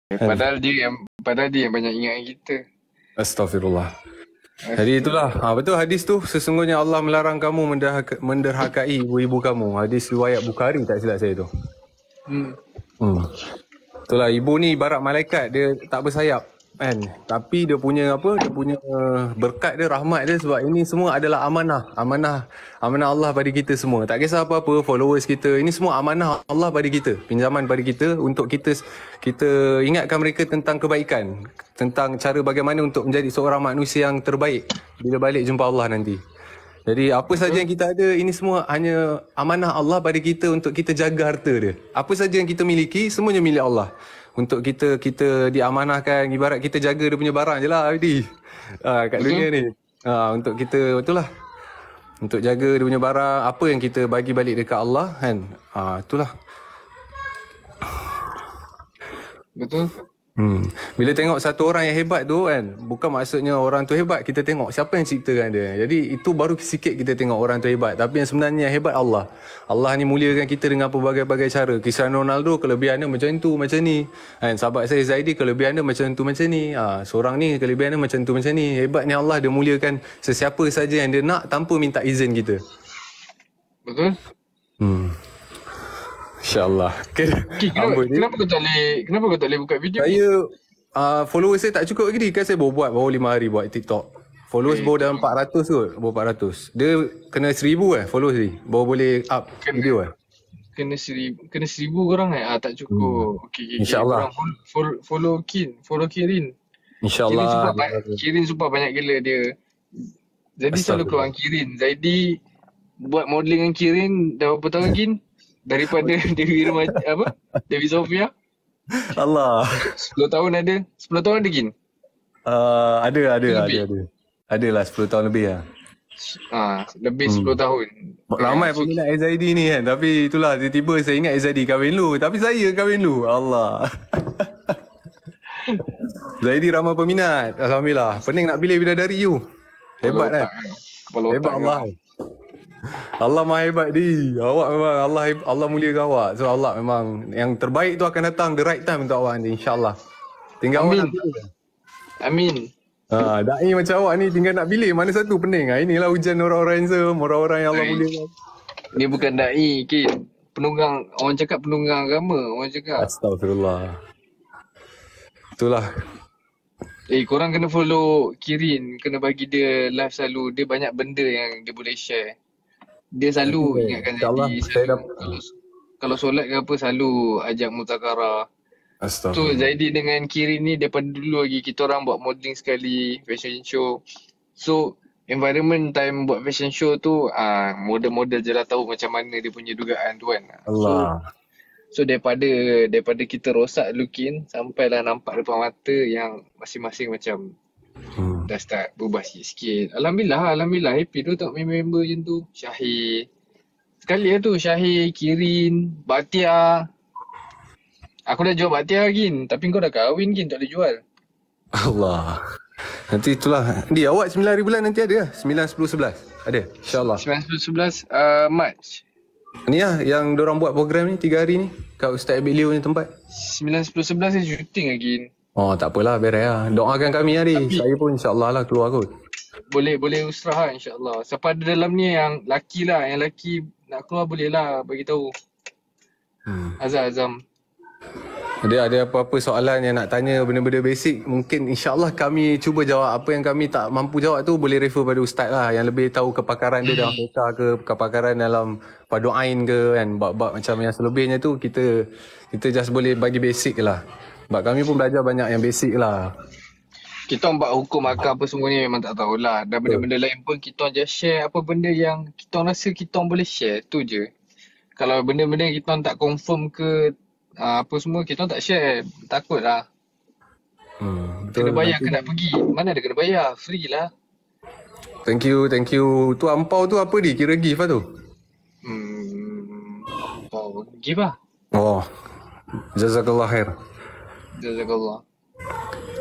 Padahal dia yang banyak ingat kita. Astaghfirullah. Jadi itulah, betul hadis tu, sesungguhnya Allah melarang kamu menderhakai ibu-ibu kamu. Hadis riwayat Bukhari tak silap saya tu. Itulah, ibu ni ibarat malaikat, dia tak bersayap kan, tapi dia punya berkat dia, rahmat dia, sebab ini semua adalah amanah Allah pada kita semua. Tak kisah apa-apa followers kita, ini semua amanah Allah pada kita, pinjaman pada kita untuk kita ingatkan mereka tentang kebaikan, tentang cara bagaimana untuk menjadi seorang manusia yang terbaik bila balik jumpa Allah nanti. Jadi apa saja yang kita ada, ini semua hanya amanah Allah pada kita untuk kita jaga harta dia. Apa saja yang kita miliki, semuanya milik Allah. Untuk kita diamanahkan, ibarat kita jaga dia punya barang je lah kat dunia ni. Untuk kita, betul lah, untuk jaga dia punya barang, apa yang kita bagi balik dekat Allah kan. Itulah. Betul. Bila tengok satu orang yang hebat tu kan, bukan maksudnya orang tu hebat, kita tengok siapa yang ciptakan dia. Jadi itu baru sikit kita tengok orang tu hebat. Tapi yang sebenarnya yang hebat Allah. Allah ni muliakan kita dengan pelbagai-bagai cara. Cristiano Ronaldo kelebihan dia macam tu, macam ni kan. Sahabat saya Zaidi kelebihan dia macam tu, macam ni. Seorang ni kelebihan dia macam tu, macam ni. Hebatnya Allah, dia muliakan sesiapa saja yang dia nak tanpa minta izin kita. Betul. InsyaAllah. Kenapa kau tak boleh buka video? Saya followers saya tak cukup lagi. Kan saya baru 5 hari buat TikTok. Followers baru dalam 400 kot. Baru 400. Dia kena 1000 followers ni, baru boleh up video Kena 1000 korang tak cukup. Okay. InsyaAllah. Follow Kirin. InsyaAllah. Kirin super banyak gila dia. Jadi selalu keluar Kirin. Zaidi buat modeling dengan Kirin dah berapa tahun Kin? Daripada Dewi Sofia. Allah. 10 tahun ada. 10 tahun ada Kin? Ada. Adalah 10 tahun lebih lah. Lebih 10 tahun. Ramai peminat Zaidi ni kan. Tapi itulah, tiba-tiba saya ingat Zaidi kahwin dulu. Tapi saya kahwin dulu. Allah. Zaidi ramai peminat. Alhamdulillah. Pening nak pilih bidadari you. Hebat kan? Hebat Allah. Allah maha hebat di. Awak memang Allah muliakan awak. So Allah memang yang terbaik tu akan datang the right time untuk awak nanti, insya-Allah. Tinggal awak nak pilih. Amin. Dai macam awak ni tinggal nak pilih mana satu, pening. Inilah ujian orang-orang handsome, orang-orang yang Allah muliakan. Dia bukan dai, Kin. Penunggang, orang cakap penunggang agama, orang cakap. Astagfirullah. Itulah. Korang kena follow Kirin, kena bagi dia live selalu. Dia banyak benda yang dia boleh share. Dia selalu ingatkan Zaidi. Kalau solat ke apa selalu ajak mutakara. So Zaidi dengan Kirin ni daripada dulu lagi kita orang buat modeling sekali, fashion show. So environment time buat fashion show tu model-model je lah tahu macam mana dia punya dugaan tu kan. Allah. So daripada kita rosak looking sampailah nampak depan mata yang masing-masing macam dah start berubah sikit-sikit. Alhamdulillah happy tu tengok member macam tu. Syahir sekali lah tu, Syahir, Kirin, Batia. Aku dah jual Batia Kin, tapi kau dah kahwin Kin, tak boleh jual. Allah. Nanti itulah. Awak 9 hari bulan nanti ada lah? 9, 10, 11 ada? InsyaAllah 9, 10, 11 March. Ni lah yang diorang buat program ni 3 hari ni kat Ustaz Abid Leo ni tempat. 9, 10, 11 ni syuting lagi. Tak apalah, beres lah. Doakan kami hari. Saya pun insyaAllah lah keluar kot. Boleh usrah lah insyaAllah. Siapa ada dalam ni yang laki lah, yang laki nak keluar boleh lah bagi tahu. Azam. Ada apa-apa soalan yang nak tanya, benda-benda basic, mungkin insyaAllah kami cuba jawab. Apa yang kami tak mampu jawab tu boleh refer pada ustaz lah, yang lebih tahu kepakaran dia dalam mereka ke, kepakaran dalam padu'ain ke kan. Bab-bab macam yang selebihnya tu kita just boleh bagi basic lah. Sebab kami pun belajar banyak yang basic lah. Kita orang buat hukum akal apa semua ni memang tak tahulah. Dan benda-benda lain pun kita orang just share apa benda yang kita orang rasa kita orang boleh share, tu je. Kalau benda-benda yang kita orang tak confirm ke apa semua, kita orang tak share. Takut lah. Kena bayar ke nak pergi? Mana ada kena bayar? Free lah. Thank you. Tu ampau tu apa di? Kira gift lah tu? Gift lah. Jazakallah khair. Jazakallah.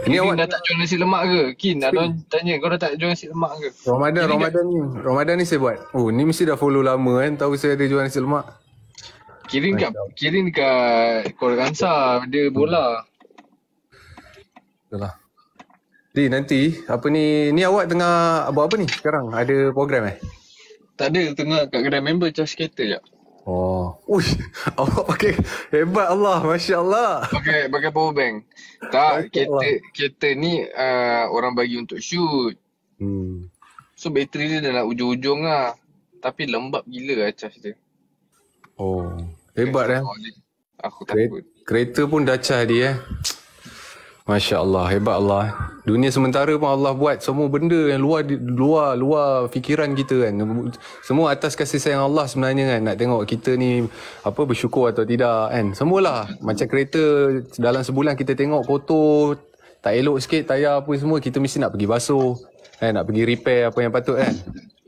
Ini awak dah tak jual nasi lemak ke? Kin, ada orang tanya kau dah tak jual nasi lemak ke? Ramadan ni saya buat. Ni mesti dah follow lama kan, tahu saya ada jual nasi lemak. Kirin kat Korea Kansa, dia bola. Itulah. Di nanti apa ni awak tengah buat apa ni sekarang? Ada program Tak ada, tengah kat kedai member charge kereta je. Oh. Uish, awak pakai hebat Allah, masya-Allah. Pakai power bank. Tak, kereta ni orang bagi untuk shoot. So bateri dia dah nak ujung-ujung lah. Tapi lembab gila lah charge dia. Oh, hebat dah. Aku takut. Kereta pun dah charge dia Masya Allah, hebat Allah. Dunia sementara pun Allah buat semua benda yang luar fikiran kita kan. Semua atas kasih sayang Allah sebenarnya kan. Nak tengok kita ni apa bersyukur atau tidak kan. Semualah. Macam kereta dalam sebulan kita tengok kotor, tak elok sikit tayar apa semua, kita mesti nak pergi basuh kan, nak pergi repair apa yang patut kan.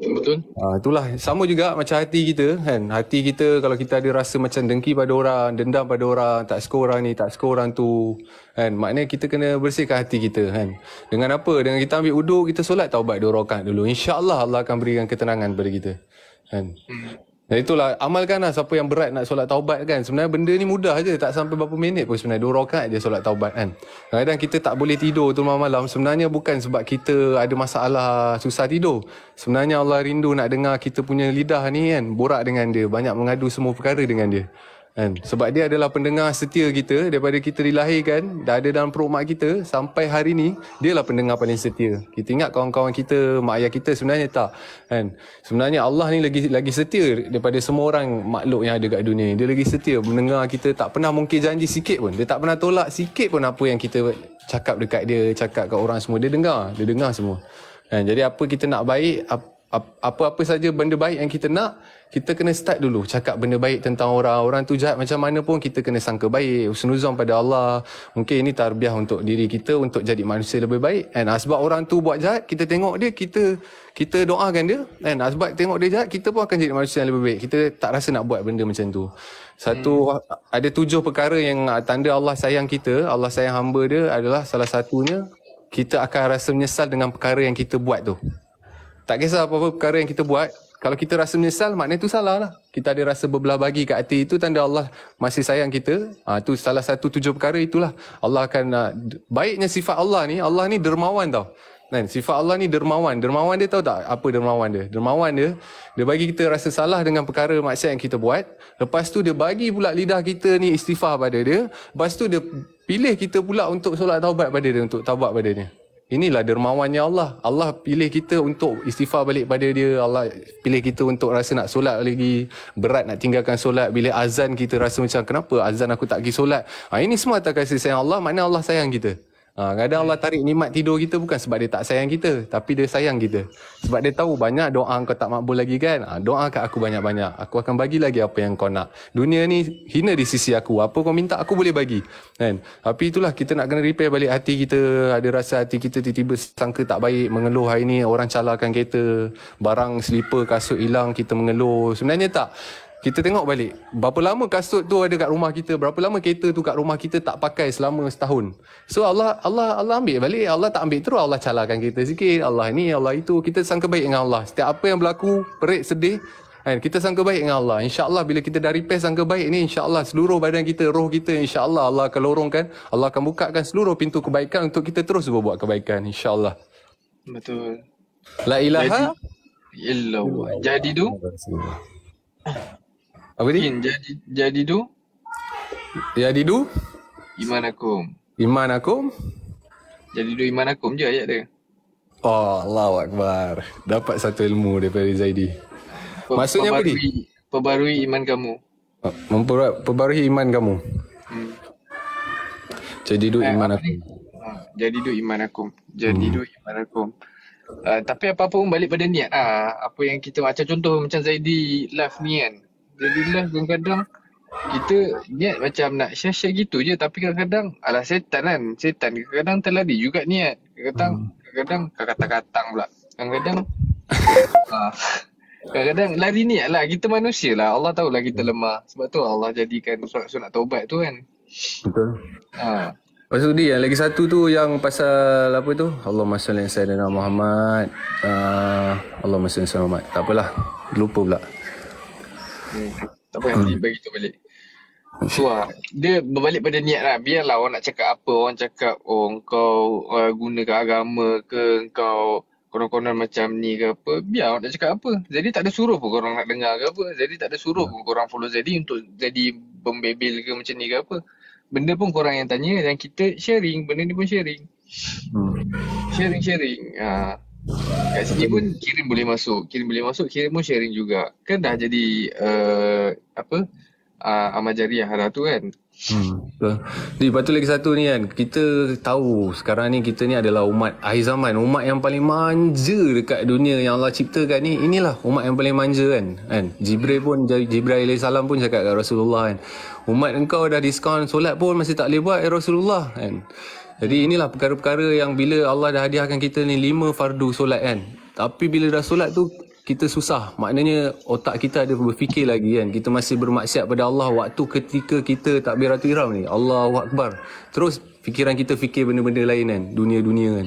Betul. Itulah sama juga macam hati kita kan. Hati kita kalau kita ada rasa macam dengki pada orang, dendam pada orang, tak suka orang ni, tak suka orang tu kan, maknanya kita kena bersihkan hati kita kan. Dengan apa? Dengan kita ambil uduk, kita solat taubat 2 rakaat dulu. InsyaAllah Allah akan berikan ketenangan pada kita kan. Dan itulah, amalkan lah siapa yang berat nak solat taubat kan. Sebenarnya benda ni mudah je, tak sampai berapa minit pun sebenarnya. 2 rakaat je solat taubat kan. Kadang-kadang kita tak boleh tidur tu malam-malam, sebenarnya bukan sebab kita ada masalah susah tidur. Sebenarnya Allah rindu nak dengar kita punya lidah ni kan, borak dengan dia, banyak mengadu semua perkara dengan dia kan. Sebab dia adalah pendengar setia kita daripada kita dilahirkan, dah ada dalam perut mak kita sampai hari ni, dia lah pendengar paling setia. Kita ingat kawan-kawan kita, mak ayah kita, sebenarnya tak kan. Sebenarnya Allah ni lagi setia daripada semua orang makhluk yang ada kat dunia ni. Dia lagi setia mendengar kita, tak pernah mungkir janji sikit pun. Dia tak pernah tolak sikit pun apa yang kita cakap dekat dia, cakap kat orang semua. Dia dengar semua kan. Jadi apa kita nak baik, apa-apa saja benda baik yang kita nak, kita kena start dulu cakap benda baik tentang orang tu jahat macam mana pun kita kena sangka baik, husnuzon pada Allah. Mungkin ini tarbiyah untuk diri kita untuk jadi manusia lebih baik kan. Sebab orang tu buat jahat, kita tengok dia, kita doakan dia kan. Sebab tengok dia jahat, kita pun akan jadi manusia yang lebih baik. Kita tak rasa nak buat benda macam tu. Ada 7 perkara yang tanda Allah sayang kita, Allah sayang hamba dia, adalah salah satunya kita akan rasa menyesal dengan perkara yang kita buat tu. Tak kisah apa-apa perkara yang kita buat, kalau kita rasa menyesal, maknanya itu salah lah. Kita ada rasa berbelah bagi kat hati, itu tanda Allah masih sayang kita. Itu salah satu 7 perkara itulah. Allah akan, baiknya sifat Allah ni dermawan tau. Kan? Sifat Allah ni dermawan. Dermawan dia tahu tak apa dermawan dia? Dermawan dia bagi kita rasa salah dengan perkara maksiat yang kita buat. Lepas tu dia bagi pula lidah kita ni istighfar pada dia. Lepas tu dia pilih kita pula untuk solat taubat pada dia, untuk taubat pada dia. Inilah dermawannya Allah. Allah pilih kita untuk istighfar balik pada dia. Allah pilih kita untuk rasa nak solat lagi. Berat nak tinggalkan solat. Bila azan kita rasa macam, kenapa azan aku tak pergi solat? Ini semua atas kasih sayang Allah. Maknanya Allah sayang kita. Kadang Allah tarik nikmat tidur kita bukan sebab dia tak sayang kita, tapi dia sayang kita. Sebab dia tahu banyak doa kau tak makbul lagi kan. Doa kat aku banyak-banyak, aku akan bagi lagi apa yang kau nak. Dunia ni hina di sisi aku, apa kau minta aku boleh bagi kan. Tapi itulah, kita nak kena repair balik hati kita. Ada rasa hati kita tiba-tiba sangka tak baik, mengeluh hari ni orang calahkan kereta, barang slipper kasut hilang, kita mengeluh. Sebenarnya tak. Kita tengok balik, berapa lama kasut tu ada kat rumah kita, berapa lama kereta tu kat rumah kita tak pakai selama setahun. So Allah ambil balik, Allah tak ambil terus, Allah calahkan kita sikit, Allah ni, Allah itu. Kita sangka baik dengan Allah. Setiap apa yang berlaku, perit, sedih, kita sangka baik dengan Allah. InsyaAllah bila kita dah repair sangka baik ni, InsyaAllah seluruh badan kita, roh kita, InsyaAllah Allah akan lorongkan, Allah akan bukakan seluruh pintu kebaikan untuk kita terus berbuat kebaikan, InsyaAllah. Betul. La ilaha illallah. Jadi tu apa ni? Jadi tu iman akum. Jadi tu iman akum je ayat dia. Oh, Allahu Akbar. Dapat satu ilmu daripada Zaidi. Maksudnya apa ni? Perbarui iman kamu. Perbarui iman kamu. Jadi tu iman akum. Jadi tu iman akum. Tapi apa-apa pun balik pada niat. Apa yang kita macam contoh macam Zaidi live ni kan. Zaidi live kadang-kadang kita niat macam nak share-share gitu je, tapi kadang-kadang alah setan kan. Setan kadang-kadang terlari juga niat. Kadang-kadang kata-katang pula. Kadang-kadang lari niat lah. Kita manusia lah. Allah tahulah kita lemah. Sebab tu Allah jadikan sunat taubat tu kan. Betul. Lepas tu yang lagi satu tu yang pasal apa tu? Allahumma salli ala sayyidina Muhammad. Allahumma salli ala Muhammad. Tak apalah. Lupa pula. Tak apa, nanti bagi tu balik. Tu lah. Dia berbalik pada niat lah. Biarlah orang nak cakap apa. Orang cakap, oh kau gunakan agama ke, kau konon-konon macam ni ke apa. Biar orang nak cakap apa. Jadi tak ada suruh pun korang nak dengar ke apa. Jadi tak ada suruh pun korang follow Zedi untuk jadi pembebel ke macam ni ke apa. Benda pun korang yang tanya dan kita sharing. Benda ni pun sharing. Sharing-sharing. Kat sini pun kirim boleh masuk. Kirim boleh masuk, kirim pun sharing juga. Kan dah jadi amal jariah dah tu kan. Betul. Jadi lepas tu lagi satu ni kan, kita tahu sekarang ni kita ni adalah umat akhir zaman, umat yang paling manja dekat dunia yang Allah ciptakan ni. Inilah umat yang paling manja kan. Jibril AS pun cakap kat Rasulullah kan, umat engkau dah diskaun solat pun masih tak boleh buat Rasulullah kan. Jadi inilah perkara-perkara yang bila Allah dah hadiahkan kita ni 5 fardu solat kan, tapi bila dah solat tu kita susah. Maknanya otak kita ada berfikir lagi kan. Kita masih bermaksiat pada Allah waktu ketika kita takbiratul ihram ni. Allahu Akbar. Terus fikiran kita fikir benda-benda lain kan. Dunia-dunia kan.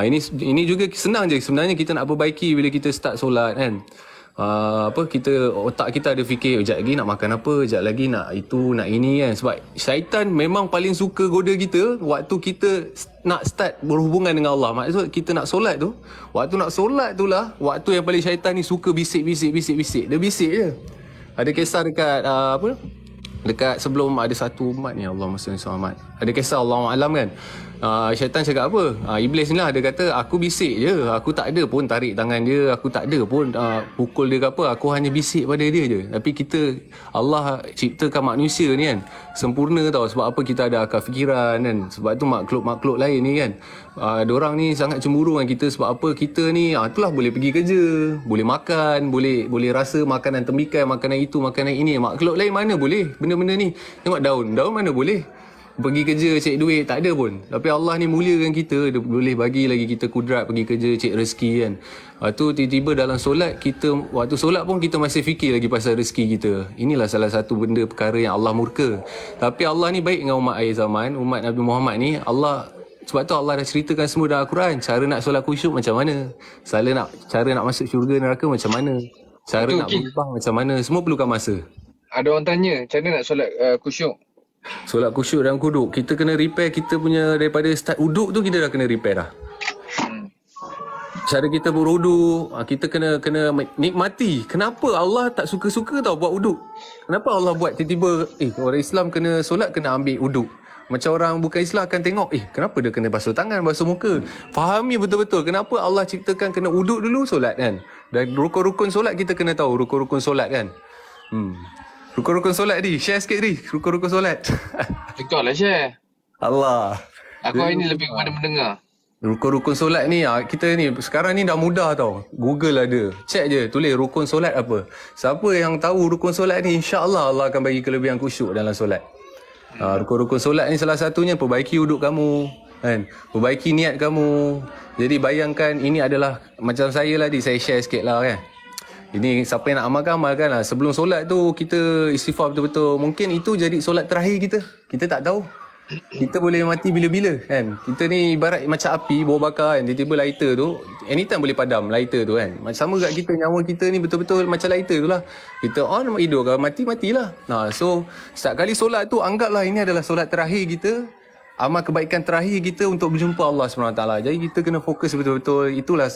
Ini juga senang je sebenarnya kita nak perbaiki bila kita start solat kan. Otak kita ada fikir, sekejap lagi nak makan apa, sekejap lagi nak itu, nak ini kan. Sebab syaitan memang paling suka goda kita waktu kita nak start berhubungan dengan Allah. Maksud kita nak solat tu, waktu nak solat tu lah waktu yang paling syaitan ni suka bisik. Dia bisik je. Ada kisah dekat dekat sebelum ada satu umat ni, Allahumma salli alaihi. Ada kisah Allahu alam kan. Syaitan cakap apa? Iblis ni lah, dia kata aku bisik je, aku tak ada pun tarik tangan dia, aku tak ada pun pukul dia ke apa, aku hanya bisik pada dia je. Tapi kita, Allah ciptakan manusia ni kan sempurna tau. Sebab apa? Kita ada akal fikiran kan. Sebab tu makhluk-makhluk lain ni kan, diorang ni sangat cemburu dengan kita. Sebab apa? Kita ni itulah boleh pergi kerja, boleh makan, boleh rasa makanan temikai, makanan itu, makanan ini. Makhluk lain mana boleh benda-benda ni. Tengok daun mana boleh pergi kerja cek duit, tak ada pun. Tapi Allah ni muliakan kita, dia boleh bagi lagi kita kudrat pergi kerja cek rezeki kan. Tu tiba-tiba dalam solat kita, waktu solat pun kita masih fikir lagi pasal rezeki kita. Inilah salah satu benda perkara yang Allah murka. Tapi Allah ni baik dengan umat akhir zaman, umat Nabi Muhammad ni. Sebab tu Allah dah ceritakan semua dalam Al-Quran. Cara nak solat khusyuk macam mana, cara nak masuk syurga neraka macam mana, cara nak berubah macam mana. Semua perlukan masa. Ada orang tanya macam mana nak solat khusyuk. Solat khusyuk dan kuduk, kita kena repair kita punya, daripada start uduk tu kita dah kena repair dah. Cara kita beruduk, kita kena nikmati. Kenapa Allah tak suka-suka tau buat uduk? Kenapa Allah buat tiba-tiba orang Islam kena solat kena ambil uduk? Macam orang bukan Islam akan tengok, kenapa dia kena basuh tangan, basuh muka? Fahami betul-betul kenapa Allah ciptakan kena uduk dulu solat kan. Dan rukun-rukun solat kita kena tahu, rukun-rukun solat kan. Rukun-rukun solat di, share sikit di, rukun-rukun solat. Kau lah share. Allah. Aku hari ni lebih kepada mendengar. Rukun-rukun solat ni, kita ni sekarang ni dah mudah tau. Google ada. Check je, tulis rukun solat apa. Siapa yang tahu rukun solat ni, insya-Allah Allah akan bagi kelebihan khusyuk dalam solat. Rukun-rukun solat ni salah satunya perbaiki uduk kamu kan. Perbaiki niat kamu. Jadi bayangkan ini adalah macam saya lah saya share sikit lah kan. Ini siapa yang nak amalkan lah. Sebelum solat tu kita istighfar betul-betul. Mungkin itu jadi solat terakhir kita. Kita tak tahu. Kita boleh mati bila-bila kan. Kita ni ibarat macam api bawa bakar kan. Tiba-tiba lighter tu anytime boleh padam lighter tu kan. Macam sama kat kita, nyawa kita ni betul-betul macam lighter tu lah. Kita on hidup, kalau matilah. So setiap kali solat tu anggaplah ini adalah solat terakhir kita, amal kebaikan terakhir kita untuk berjumpa Allah SWT. Jadi kita kena fokus betul-betul. Itulah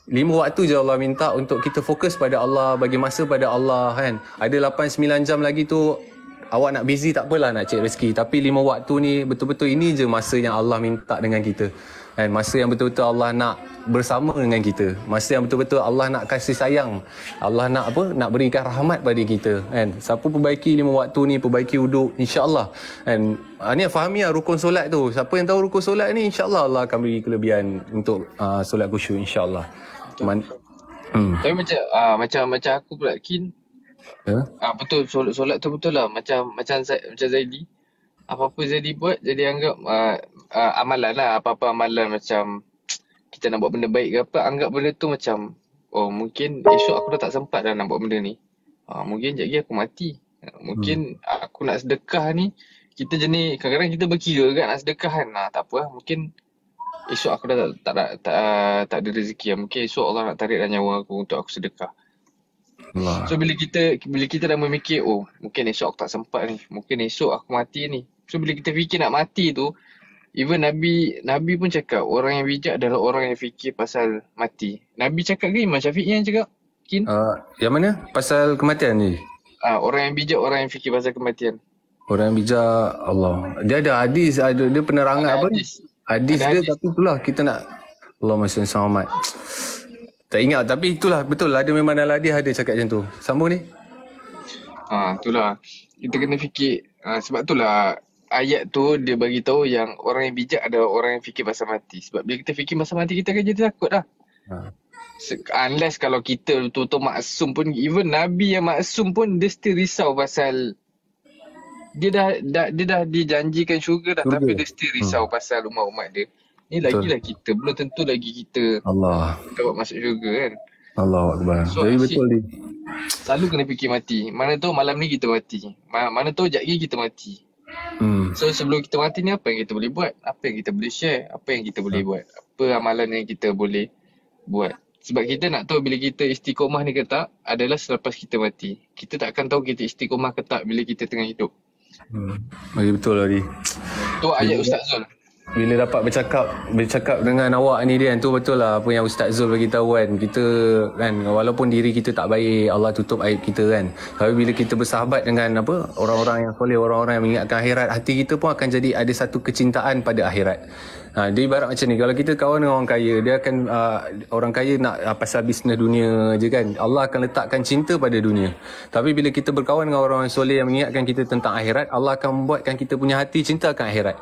5 waktu je Allah minta untuk kita fokus pada Allah, bagi masa pada Allah kan. Ada 8-9 jam lagi tu awak nak busy tak apalah, nak cek rezeki. Tapi 5 waktu ni betul-betul ini je masa yang Allah minta dengan kita kan. Masa yang betul-betul Allah nak bersama dengan kita. Masa yang betul-betul Allah nak kasih sayang. Allah nak nak berikan rahmat pada kita kan. Siapa perbaiki 5 waktu ni, perbaiki wuduk, insya-Allah kan. Ni fahami lah rukun solat tu. Siapa yang tahu rukun solat ni, insya-Allah Allah akan beri kelebihan untuk solat khusyuk, insya-Allah. Tapi macam aku pula Kin. Betul, solat tu betul lah. Macam Zaidi. Apa-apa Zaidi buat, jadi anggap amalan lah. Apa-apa amalan macam kita nak buat benda baik ke apa, anggap benda tu macam mungkin esok aku dah tak sempat dah nak buat benda ni. Mungkin sekejap lagi aku mati. Mungkin aku nak sedekah ni, kita jenis kadang-kadang kita berkira kan nak sedekah kan. Tak apa lah, mungkin esok aku dah tak ada rezeki. Mungkin esok Allah nak tarik dah nyawa aku untuk aku sedekah. Allah. So bila kita dah memikir, oh mungkin esok aku tak sempat ni, mungkin esok aku mati ni. So bila kita fikir nak mati tu, even Nabi pun cakap orang yang bijak adalah orang yang fikir pasal mati. Nabi cakap ke Imam Syafi'i yang cakap? Kin? Yang mana? Pasal kematian ni? Orang yang bijak, orang yang fikir pasal kematian. Orang yang bijak, Allah. Dia ada hadis, dia penerangan apa? Hadis dia, tapi itulah kita nak Allahumma salli Muhammad. Tak ingat, tapi itulah betul. Ada memang dalam hadis ada cakap macam tu. Sambung ni. Itulah. Kita kena fikir. Sebab itulah ayat tu dia bagi tahu yang orang yang bijak adalah orang yang fikir pasal mati. Sebab bila kita fikir pasal mati, kita akan jadi takut lah. Unless kalau kita betul-betul maksum pun, even Nabi yang maksum pun dia still risau pasal dia dah dijanjikan syurga dah, tapi dia still risau pasal umat-umat dia. Ni lagilah kita, belum tentu lagi kita Allah dapat masuk syurga kan. Allahu Akbar. Jadi betul ni. Selalu kena fikir mati. Mana tahu malam ni kita mati. Mana tahu sekejap lagi kita mati. So sebelum kita mati ni, apa yang kita boleh buat? Apa yang kita boleh share? Apa yang kita boleh buat? Apa amalan yang kita boleh buat? Sebab kita nak tahu bila kita istiqomah ni ke tak adalah selepas kita mati. Kita tak akan tahu kita istiqomah ke tak bila kita tengah hidup. Betul lah ni. Tu ayat Ustaz Zul. Bila dapat bercakap dengan awak ni dia, tu betul lah apa yang Ustaz Zul bagi tahu kan. Kita kan, walaupun diri kita tak baik, Allah tutup aib kita kan. Tapi bila kita bersahabat dengan orang-orang yang soleh, orang-orang yang mengingatkan akhirat, hati kita pun akan jadi ada satu kecintaan pada akhirat. Dia ibarat macam ni, kalau kita kawan dengan orang kaya, dia akan orang kaya nak pasal bisnes dunia je kan. Allah akan letakkan cinta pada dunia. Tapi bila kita berkawan dengan orang yang soleh yang mengingatkan kita tentang akhirat, Allah akan membuatkan kita punya hati cinta akan akhirat.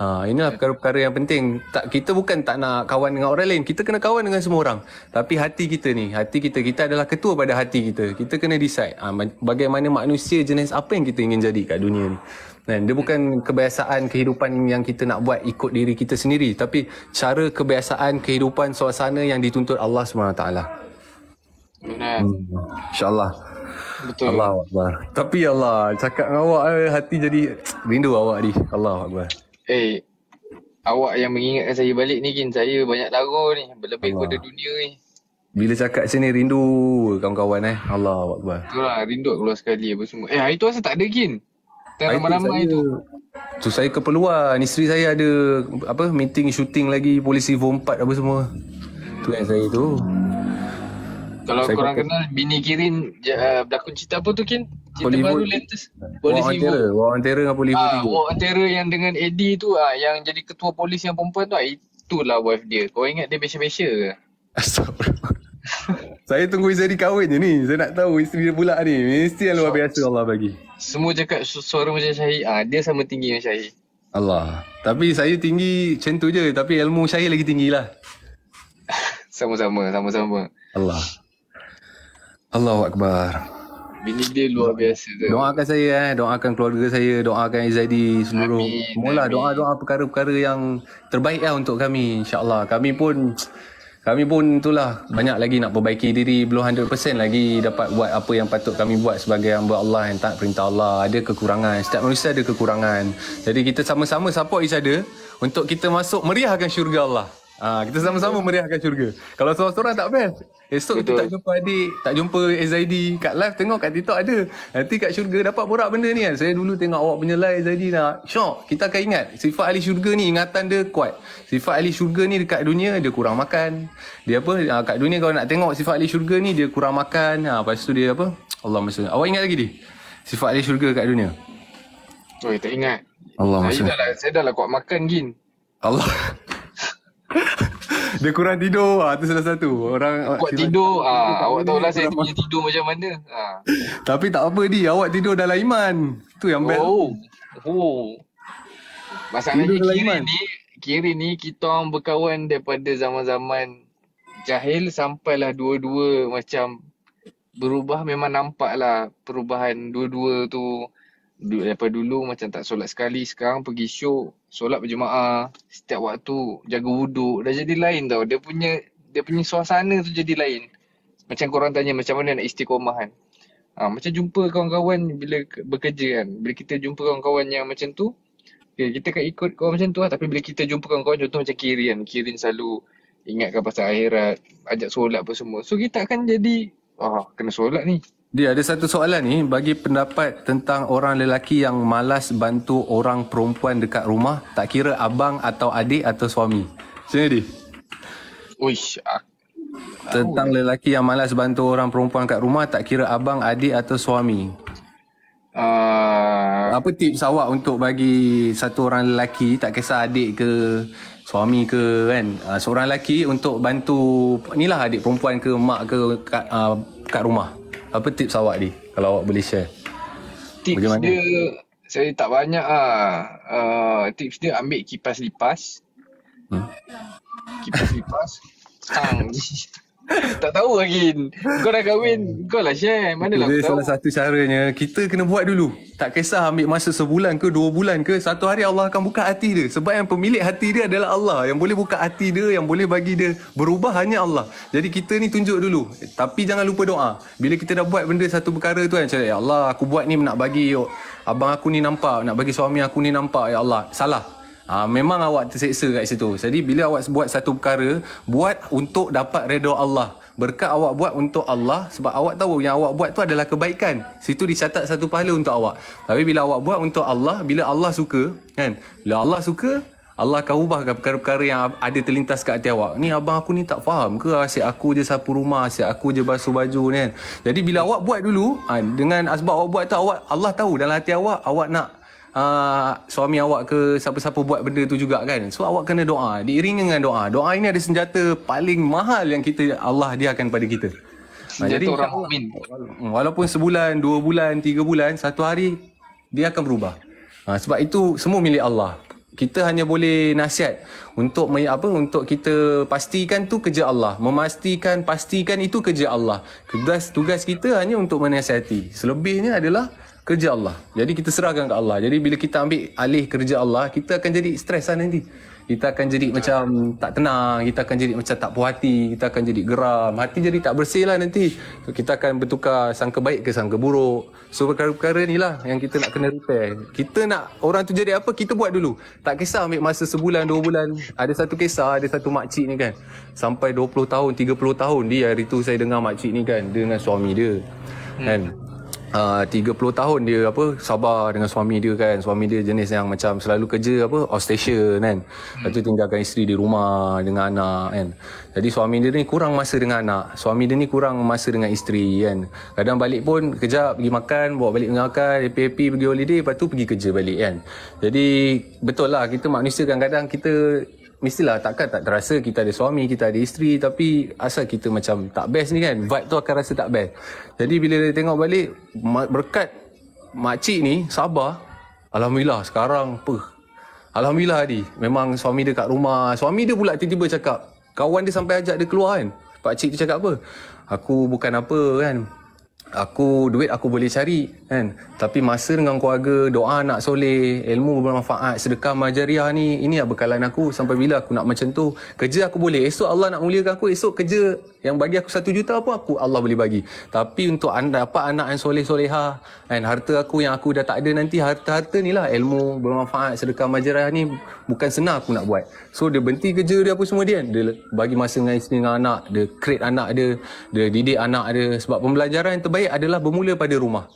Inilah perkara-perkara yang penting. Kita bukan tak nak kawan dengan orang lain. Kita kena kawan dengan semua orang. Tapi hati kita ni, kita adalah ketua pada hati kita. Kita kena decide bagaimana manusia jenis apa yang kita ingin jadi kat dunia ni. Dan dia bukan kebiasaan kehidupan yang kita nak buat ikut diri kita sendiri, tapi cara kebiasaan kehidupan suasana yang dituntut Allah SWT. Benar. InsyaAllah. Betul. Allah Akbar. Tapi Allah, cakap dengan awak hati jadi rindu awak ni. Allah Akbar. Awak yang mengingatkan saya balik ni Kin, saya banyak lara ni, berlebih kepada dunia ni. Bila cakap sini rindu kawan-kawan Allah Akbar. Itulah, rindu keluar sekali apa semua. Hari tu asal tak ada Kin? Tak ramai-ramai tu. Tu saya keperluan, isteri saya ada meeting shooting lagi Polisi Form 4 apa semua. Tu yang saya tu. Kalau saya korang kenal bini Kirin berlakon cerita apa tu Kin? Cerita baru latest. Polisi War on Terror dengan Polisi War on Terror yang dengan Eddie tu yang jadi ketua polis yang perempuan tu, itulah wife dia. Kau ingat dia besya-besya ke? Astagfirullah. Saya tunggu isteri kahwin je ni. Saya nak tahu isteri dia pula ni. Mesti yang luar biasa Allah bagi. Semua cakap suara macam Syahir. Dia sama tinggi dengan Syahir. Allah. Tapi saya tinggi macam tu je. Tapi ilmu Syahir lagi tinggi lah. Sama-sama. Allah. Allahu Akbar. Bini dia luar biasa tu. Doakan saya doakan keluarga saya, doakan Izadi seluruh. Semualah doa-doa perkara-perkara yang terbaik untuk kami, insya-Allah. Kami pun itulah banyak lagi nak perbaiki diri, belum 100% lagi dapat buat apa yang patut kami buat sebagai hamba Allah yang taat perintah Allah. Ada kekurangan, setiap manusia ada kekurangan. Jadi kita sama-sama support each other untuk kita masuk meriahkan syurga Allah. Kita sama-sama meriahkan syurga. Kalau seorang-seorang tak best. Esok kita tak jumpa adik, tak jumpa Zaidi kat live, tengok kat TikTok ada. Nanti kat syurga dapat borak benda ni kan. Saya dulu tengok awak punya live Zaidi nak syok. Kita akan ingat sifat ahli syurga ni, ingatan dia kuat. Sifat ahli syurga ni dekat dunia dia kurang makan. Dia kat dunia kalau nak tengok sifat ahli syurga ni dia kurang makan. Lepas tu dia Allah maksudnya. Awak ingat lagi dia? Sifat ahli syurga kat dunia. Tak ingat. Allah maksudnya. Saya dah lah kuat makan Gin. Allah. Dia kurang tidur, tu salah satu. Orang kuat tidur, awak tahulah saya punya tidur macam mana. Tapi tak apa awak tidur dalam iman. Tu yang best. Masalahnya Kirin ni kita orang berkawan daripada zaman-zaman jahil sampailah dua-dua macam berubah. Memang nampak lah perubahan dua-dua tu. Daripada dulu macam tak solat sekali, sekarang pergi syok, solat berjemaah setiap waktu, jaga wuduk, dah jadi lain tau. Dia punya suasana tu jadi lain. Macam korang tanya macam mana nak istiqomah kan. Macam jumpa kawan-kawan bila bekerja kan. Bila kita jumpa kawan-kawan yang macam tu, kita kan ikut kawan macam tu lah. Tapi bila kita jumpa kawan-kawan contoh macam Kirin selalu ingatkan pasal akhirat, ajak solat apa semua. So kita akan jadi Kena solat ni. Dia ada satu soalan ni, bagi pendapat tentang orang lelaki yang malas bantu orang perempuan dekat rumah, tak kira abang atau adik atau suami. Macam mana dia? Uish, Tentang lelaki yang malas bantu orang perempuan kat rumah, tak kira abang, adik atau suami. Apa tips awak untuk bagi satu orang lelaki, tak kisah adik ke suami ke kan, seorang lelaki untuk bantu ni lah, adik perempuan ke mak ke kat rumah. Apa tips awak ni kalau awak boleh share? Tips bagaimana? Dia saya tak banyak tips dia ambil kipas lipas. Kipas lipas. Tak tahu lagi. Kau dah kahwin, kau lah share. Manalah aku tahu. Salah satu caranya, kita kena buat dulu. Tak kisah ambil masa sebulan ke 2 bulan ke, satu hari Allah akan buka hati dia. Sebab yang pemilik hati dia adalah Allah. Yang boleh buka hati dia, yang boleh bagi dia berubah hanya Allah. Jadi kita ni tunjuk dulu. Tapi jangan lupa doa. Bila kita dah buat benda satu perkara tu kan, macam ya Allah, aku buat ni nak bagi abang aku ni nampak, nak bagi suami aku ni nampak, ya Allah, salah. Memang awak terseksa kat situ. Jadi bila awak buat satu perkara, buat untuk dapat redha Allah. Berkat awak buat untuk Allah, sebab awak tahu yang awak buat tu adalah kebaikan. Situ dicatat satu pahala untuk awak. Tapi bila awak buat untuk Allah, bila Allah suka, kan? Bila Allah suka, Allah akan ubahkan perkara-perkara yang ada terlintas kat hati awak. Ni abang aku ni tak faham ke, asyik aku je sapu rumah, asyik aku je basuh baju ni kan. Jadi bila awak buat dulu, dengan sebab awak buat tu, Allah tahu dalam hati awak nak suami awak ke siapa-siapa buat benda tu juga kan. So awak kena doa, diiringi dengan doa. Doa ini ada senjata paling mahal yang Allah hadiahkan pada kita. Jadi orang mukmin, walaupun sebulan, 2 bulan, 3 bulan, satu hari dia akan berubah. Sebab itu semua milik Allah. Kita hanya boleh nasihat untuk untuk kita pastikan tu kerja Allah. Pastikan itu kerja Allah. Tugas kita hanya untuk menasihati. Selebihnya adalah kerja Allah. Jadi kita serahkan ke Allah. Jadi bila kita ambil alih kerja Allah, kita akan jadi stres lah nanti. Kita akan jadi macam tak tenang, kita akan jadi macam tak puas hati, kita akan jadi geram, hati jadi tak bersih lah nanti. So, kita akan bertukar sangka baik ke sangka buruk. So perkara-perkara ni lah yang kita nak kena repair. Kita nak orang tu jadi apa, kita buat dulu. Tak kisah ambil masa sebulan, 2 bulan. Ada satu kisah, ada satu makcik ni kan, sampai 20 tahun, 30 tahun dia hari tu saya dengar makcik ni kan, dengan suami dia kan. 30 tahun dia sabar dengan suami dia kan. Suami dia jenis yang macam selalu kerja outstation kan. Lepas tu tinggalkan isteri di rumah dengan anak kan. Jadi suami dia ni kurang masa dengan anak. Suami dia ni kurang masa dengan isteri kan. Kadang balik pun kejap pergi makan, bawa balik makan, happy-happy pergi holiday, lepas tu pergi kerja balik kan. Jadi betul lah, kita manusia kadang-kadang kita mestilah tak terasa kita ada suami, kita ada isteri, tapi asal kita macam tak best ni kan, vibe tu akan rasa tak best. Jadi bila dia tengok balik, berkat makcik ni sabar, alhamdulillah sekarang alhamdulillah memang suami dia kat rumah. Suami dia pula tiba-tiba cakap, kawan dia sampai ajak dia keluar kan, pakcik tu cakap apa, aku bukan apa kan, duit aku boleh cari kan, tapi masa dengan keluarga, doa anak soleh, ilmu bermanfaat, sedekah majariah ni, ini lah bekalan aku. Sampai bila aku nak macam tu, kerja aku boleh, esok Allah nak muliakan aku, esok kerja yang bagi aku 1 juta pun Allah boleh bagi. Tapi untuk dapat anak yang soleh-soleha kan, harta aku yang aku dah tak ada nanti, harta ni lah, ilmu bermanfaat, sedekah majariah ni bukan senang aku nak buat. So dia berhenti kerja dia apa semua dia bagi masa dengan isteri, dengan anak dia, create anak dia didik anak dia. Sebab pembelajaran yang terbaik adalah bermula pada rumah.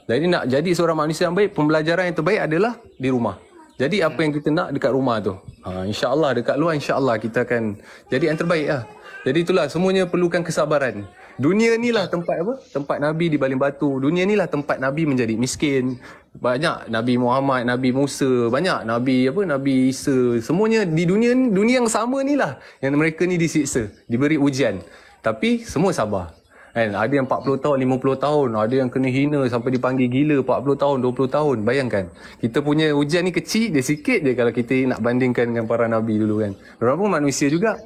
Jadi nak jadi seorang manusia yang baik, pembelajaran yang terbaik adalah di rumah. Jadi apa yang kita nak dekat rumah tu, insya-Allah dekat luar insya-Allah kita akan jadi yang terbaik lah. Jadi itulah, semuanya perlukan kesabaran. Dunia ni lah tempat tempat Nabi dibaling batu. Dunia ni lah tempat Nabi menjadi miskin. Banyak Nabi Muhammad, Nabi Musa, banyak Nabi Nabi Isa. Semuanya di dunia yang sama ni lah yang mereka ni disiksa, diberi ujian. Tapi semua sabar. Kan, ada yang 40 tahun, 50 tahun, ada yang kena hina sampai dipanggil gila 40 tahun, 20 tahun. Bayangkan, kita punya ujian ni kecil, dia sikit je kalau kita nak bandingkan dengan para Nabi dulu kan. Mereka pun manusia juga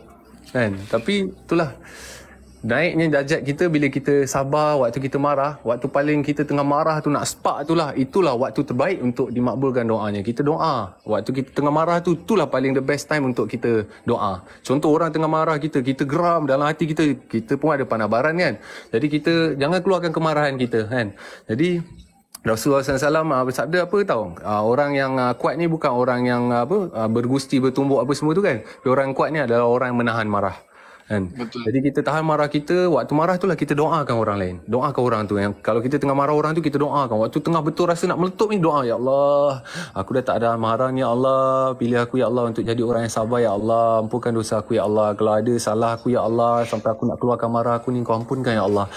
kan. Tapi itulah, naiknya darjat kita bila kita sabar waktu kita marah. Waktu paling kita tengah marah tu, nak spark tu lah, itulah waktu terbaik untuk dimakbulkan doanya. Kita doa waktu kita tengah marah tu, itulah paling the best time untuk kita doa. Contoh orang tengah marah, kita geram dalam hati kita pun ada panabaran kan. Jadi kita jangan keluarkan kemarahan kita kan. Jadi Rasulullah SAW bersabda apa tahu? Orang yang kuat ni bukan orang yang bergusti, bertumbuk apa semua tu kan. Orang kuat ni adalah orang yang menahan marah. kan. Betul. Jadi kita tahan marah kita, waktu marah tu lah kita doakan orang lain. Doakan orang tu. Yang kalau kita tengah marah orang tu, kita doakan. Waktu tengah betul rasa nak meletup ni, doa, ya Allah, aku dah tak ada marah ni, ya Allah, pilih aku ya Allah untuk jadi orang yang sabar, ya Allah, ampunkan dosa aku ya Allah, kalau ada salah aku ya Allah sampai aku nak keluarkan marah aku ni, kau ampunkan ya Allah,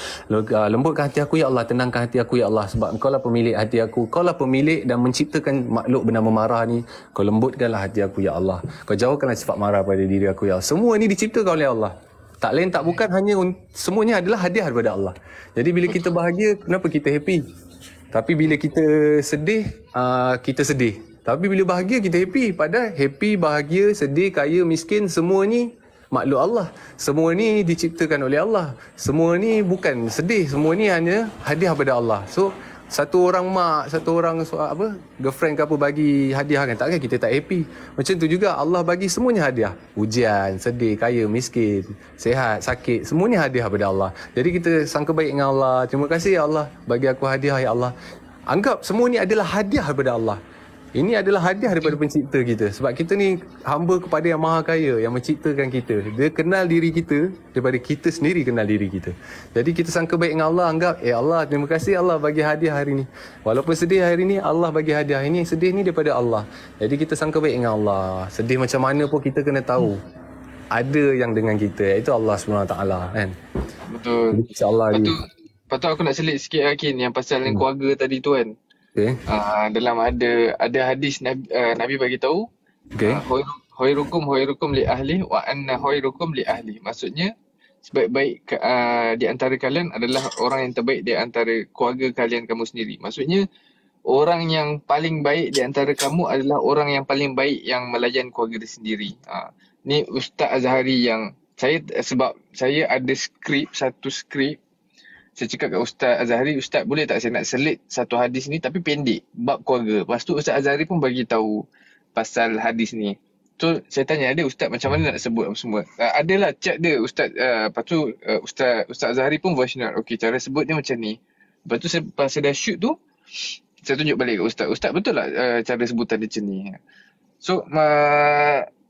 lembutkan hati aku ya Allah, tenangkan hati aku ya Allah, sebab engkau lah pemilik hati aku, kau lah pemilik dan menciptakan makhluk bernama marah ni, kau lembutkanlah hati aku ya Allah, kau jauhkanlah sifat marah pada diri aku ya Allah. Semua ni diciptakan oleh Allah, tak lain tak bukan, hanya semuanya adalah hadiah daripada Allah. Jadi bila kita bahagia, kenapa kita happy? Tapi bila kita sedih, kita sedih. Tapi bila bahagia, kita happy. Padahal happy, bahagia, sedih, kaya, miskin, semua ni makhluk Allah. Semua ni diciptakan oleh Allah. Semua ni bukan sedih. Semua ni hanya hadiah daripada Allah. So, satu orang mak, satu orang girlfriend ke apa bagi hadiah kan, takkan kita tak happy. Macam tu juga Allah bagi semuanya hadiah. Ujian, sedih, kaya, miskin, sehat, sakit, semuanya hadiah daripada Allah. Jadi kita sangka baik dengan Allah. Terima kasih ya Allah bagi aku hadiah ya Allah. Anggap semua ni adalah hadiah daripada Allah. Ini adalah hadiah daripada pencipta kita. Sebab kita ni hamba kepada yang maha kaya, yang menciptakan kita. Dia kenal diri kita daripada kita sendiri kenal diri kita. Jadi kita sangka baik dengan Allah, anggap, ya Allah, terima kasih Allah bagi hadiah hari ni. Walaupun sedih hari ni, Allah bagi hadiah. Ini sedih ni daripada Allah. Jadi kita sangka baik dengan Allah. Sedih macam mana pun kita kena tahu ada yang dengan kita, iaitu Allah SWT kan. Betul. InsyaAllah. Lepas tu aku nak selit sikit Hakim yang pasal keluarga tadi tu kan. Okay. Dalam ada hadis Nabi bagi tahu, okay, khairukum li ahli wa anna khairukum li ahli. Maksudnya sebaik-baik di antara kalian adalah orang yang terbaik di antara keluarga kalian kamu sendiri. Maksudnya orang yang paling baik di antara kamu adalah orang yang paling baik yang melayan keluarga dia sendiri. Ni Ustaz Azhari yang sebab saya ada satu skrip. Saya cakap kat Ustaz Azhari, Ustaz boleh tak saya nak selit satu hadis ni tapi pendek, bab keluarga. Lepas tu Ustaz Azhari pun bagi tahu pasal hadis ni. So saya tanya dia, Ustaz macam mana nak sebut apa semua. Adalah chat dia Ustaz, lepas tu Ustaz Azhari pun voice note. Okey, cara sebut dia macam ni. Lepas tu pas saya dah shoot tu, saya tunjuk balik kat Ustaz. Ustaz betul tak cara sebutan dia macam ni? So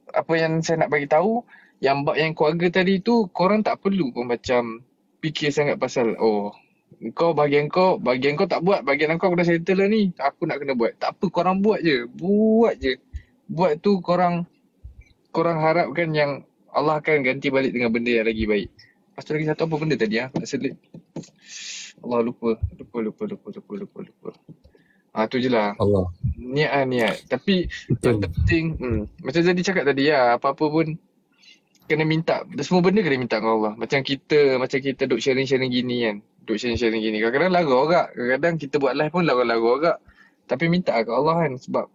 apa yang saya nak bagi tahu, yang bab yang keluarga tadi tu, korang tak perlu pun macam fikir sangat pasal bahagian kau tak buat, bahagian aku dah settle lah ni, aku nak kena buat. Tak apa, korang buat je. Buat tu korang harapkan yang Allah akan ganti balik dengan benda yang lagi baik. Lepas tu lagi satu apa benda tadi nak selit. Allah lupa. Tu je lah. Allah. Niat. Tapi yang penting macam tadi cakap tadi apa-apa pun kena minta. Semua benda kena minta dengan Allah. Macam kita duk sharing-sharing gini kan. Kadang-kadang lagu agak. Kadang-kadang kita buat live pun lagu agak. Tapi minta ke Allah kan. Sebab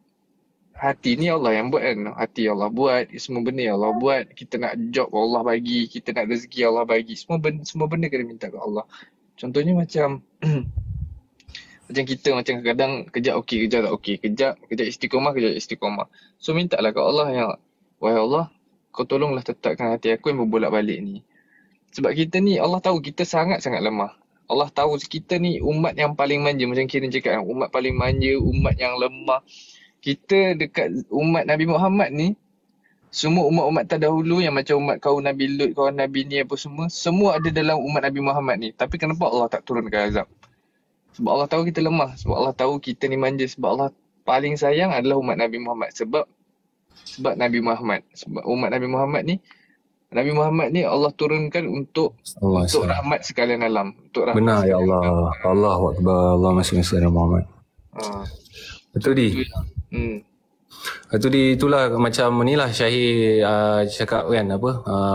hati ni Allah yang buat kan. Hati Allah buat. Semua benda Allah buat. Kita nak job Allah bagi. Kita nak rezeki Allah bagi. Semua benda kena minta ke Allah. Contohnya macam macam kita kadang kejap okey, kejap tak okey. Kejap istiqomah. So mintalah ke Allah yang, wahai Allah, kau tolonglah tetapkan hati aku yang berbolak-balik ni. Sebab kita ni, Allah tahu kita sangat-sangat lemah. Allah tahu kita ni umat yang paling manja. Macam Kirin cakap, umat paling manja, umat yang lemah. Kita dekat umat Nabi Muhammad ni, semua umat-umat terdahulu yang macam umat kaum Nabi Lut, kaum Nabi ni apa semua ada dalam umat Nabi Muhammad ni. Tapi kenapa Allah tak turunkan azab? Sebab Allah tahu kita lemah. Sebab Allah tahu kita ni manja. Sebab Allah paling sayang adalah umat Nabi Muhammad. Sebab Nabi Muhammad. Sebab umat Nabi Muhammad ni Allah turunkan untuk rahmat sekalian alam. Untuk rahmat. Benar ya Allah. Allahu Akbar. Allah masya Allah Muhammad. Betul di. Itu itulah macam inilah Syahir cakap kan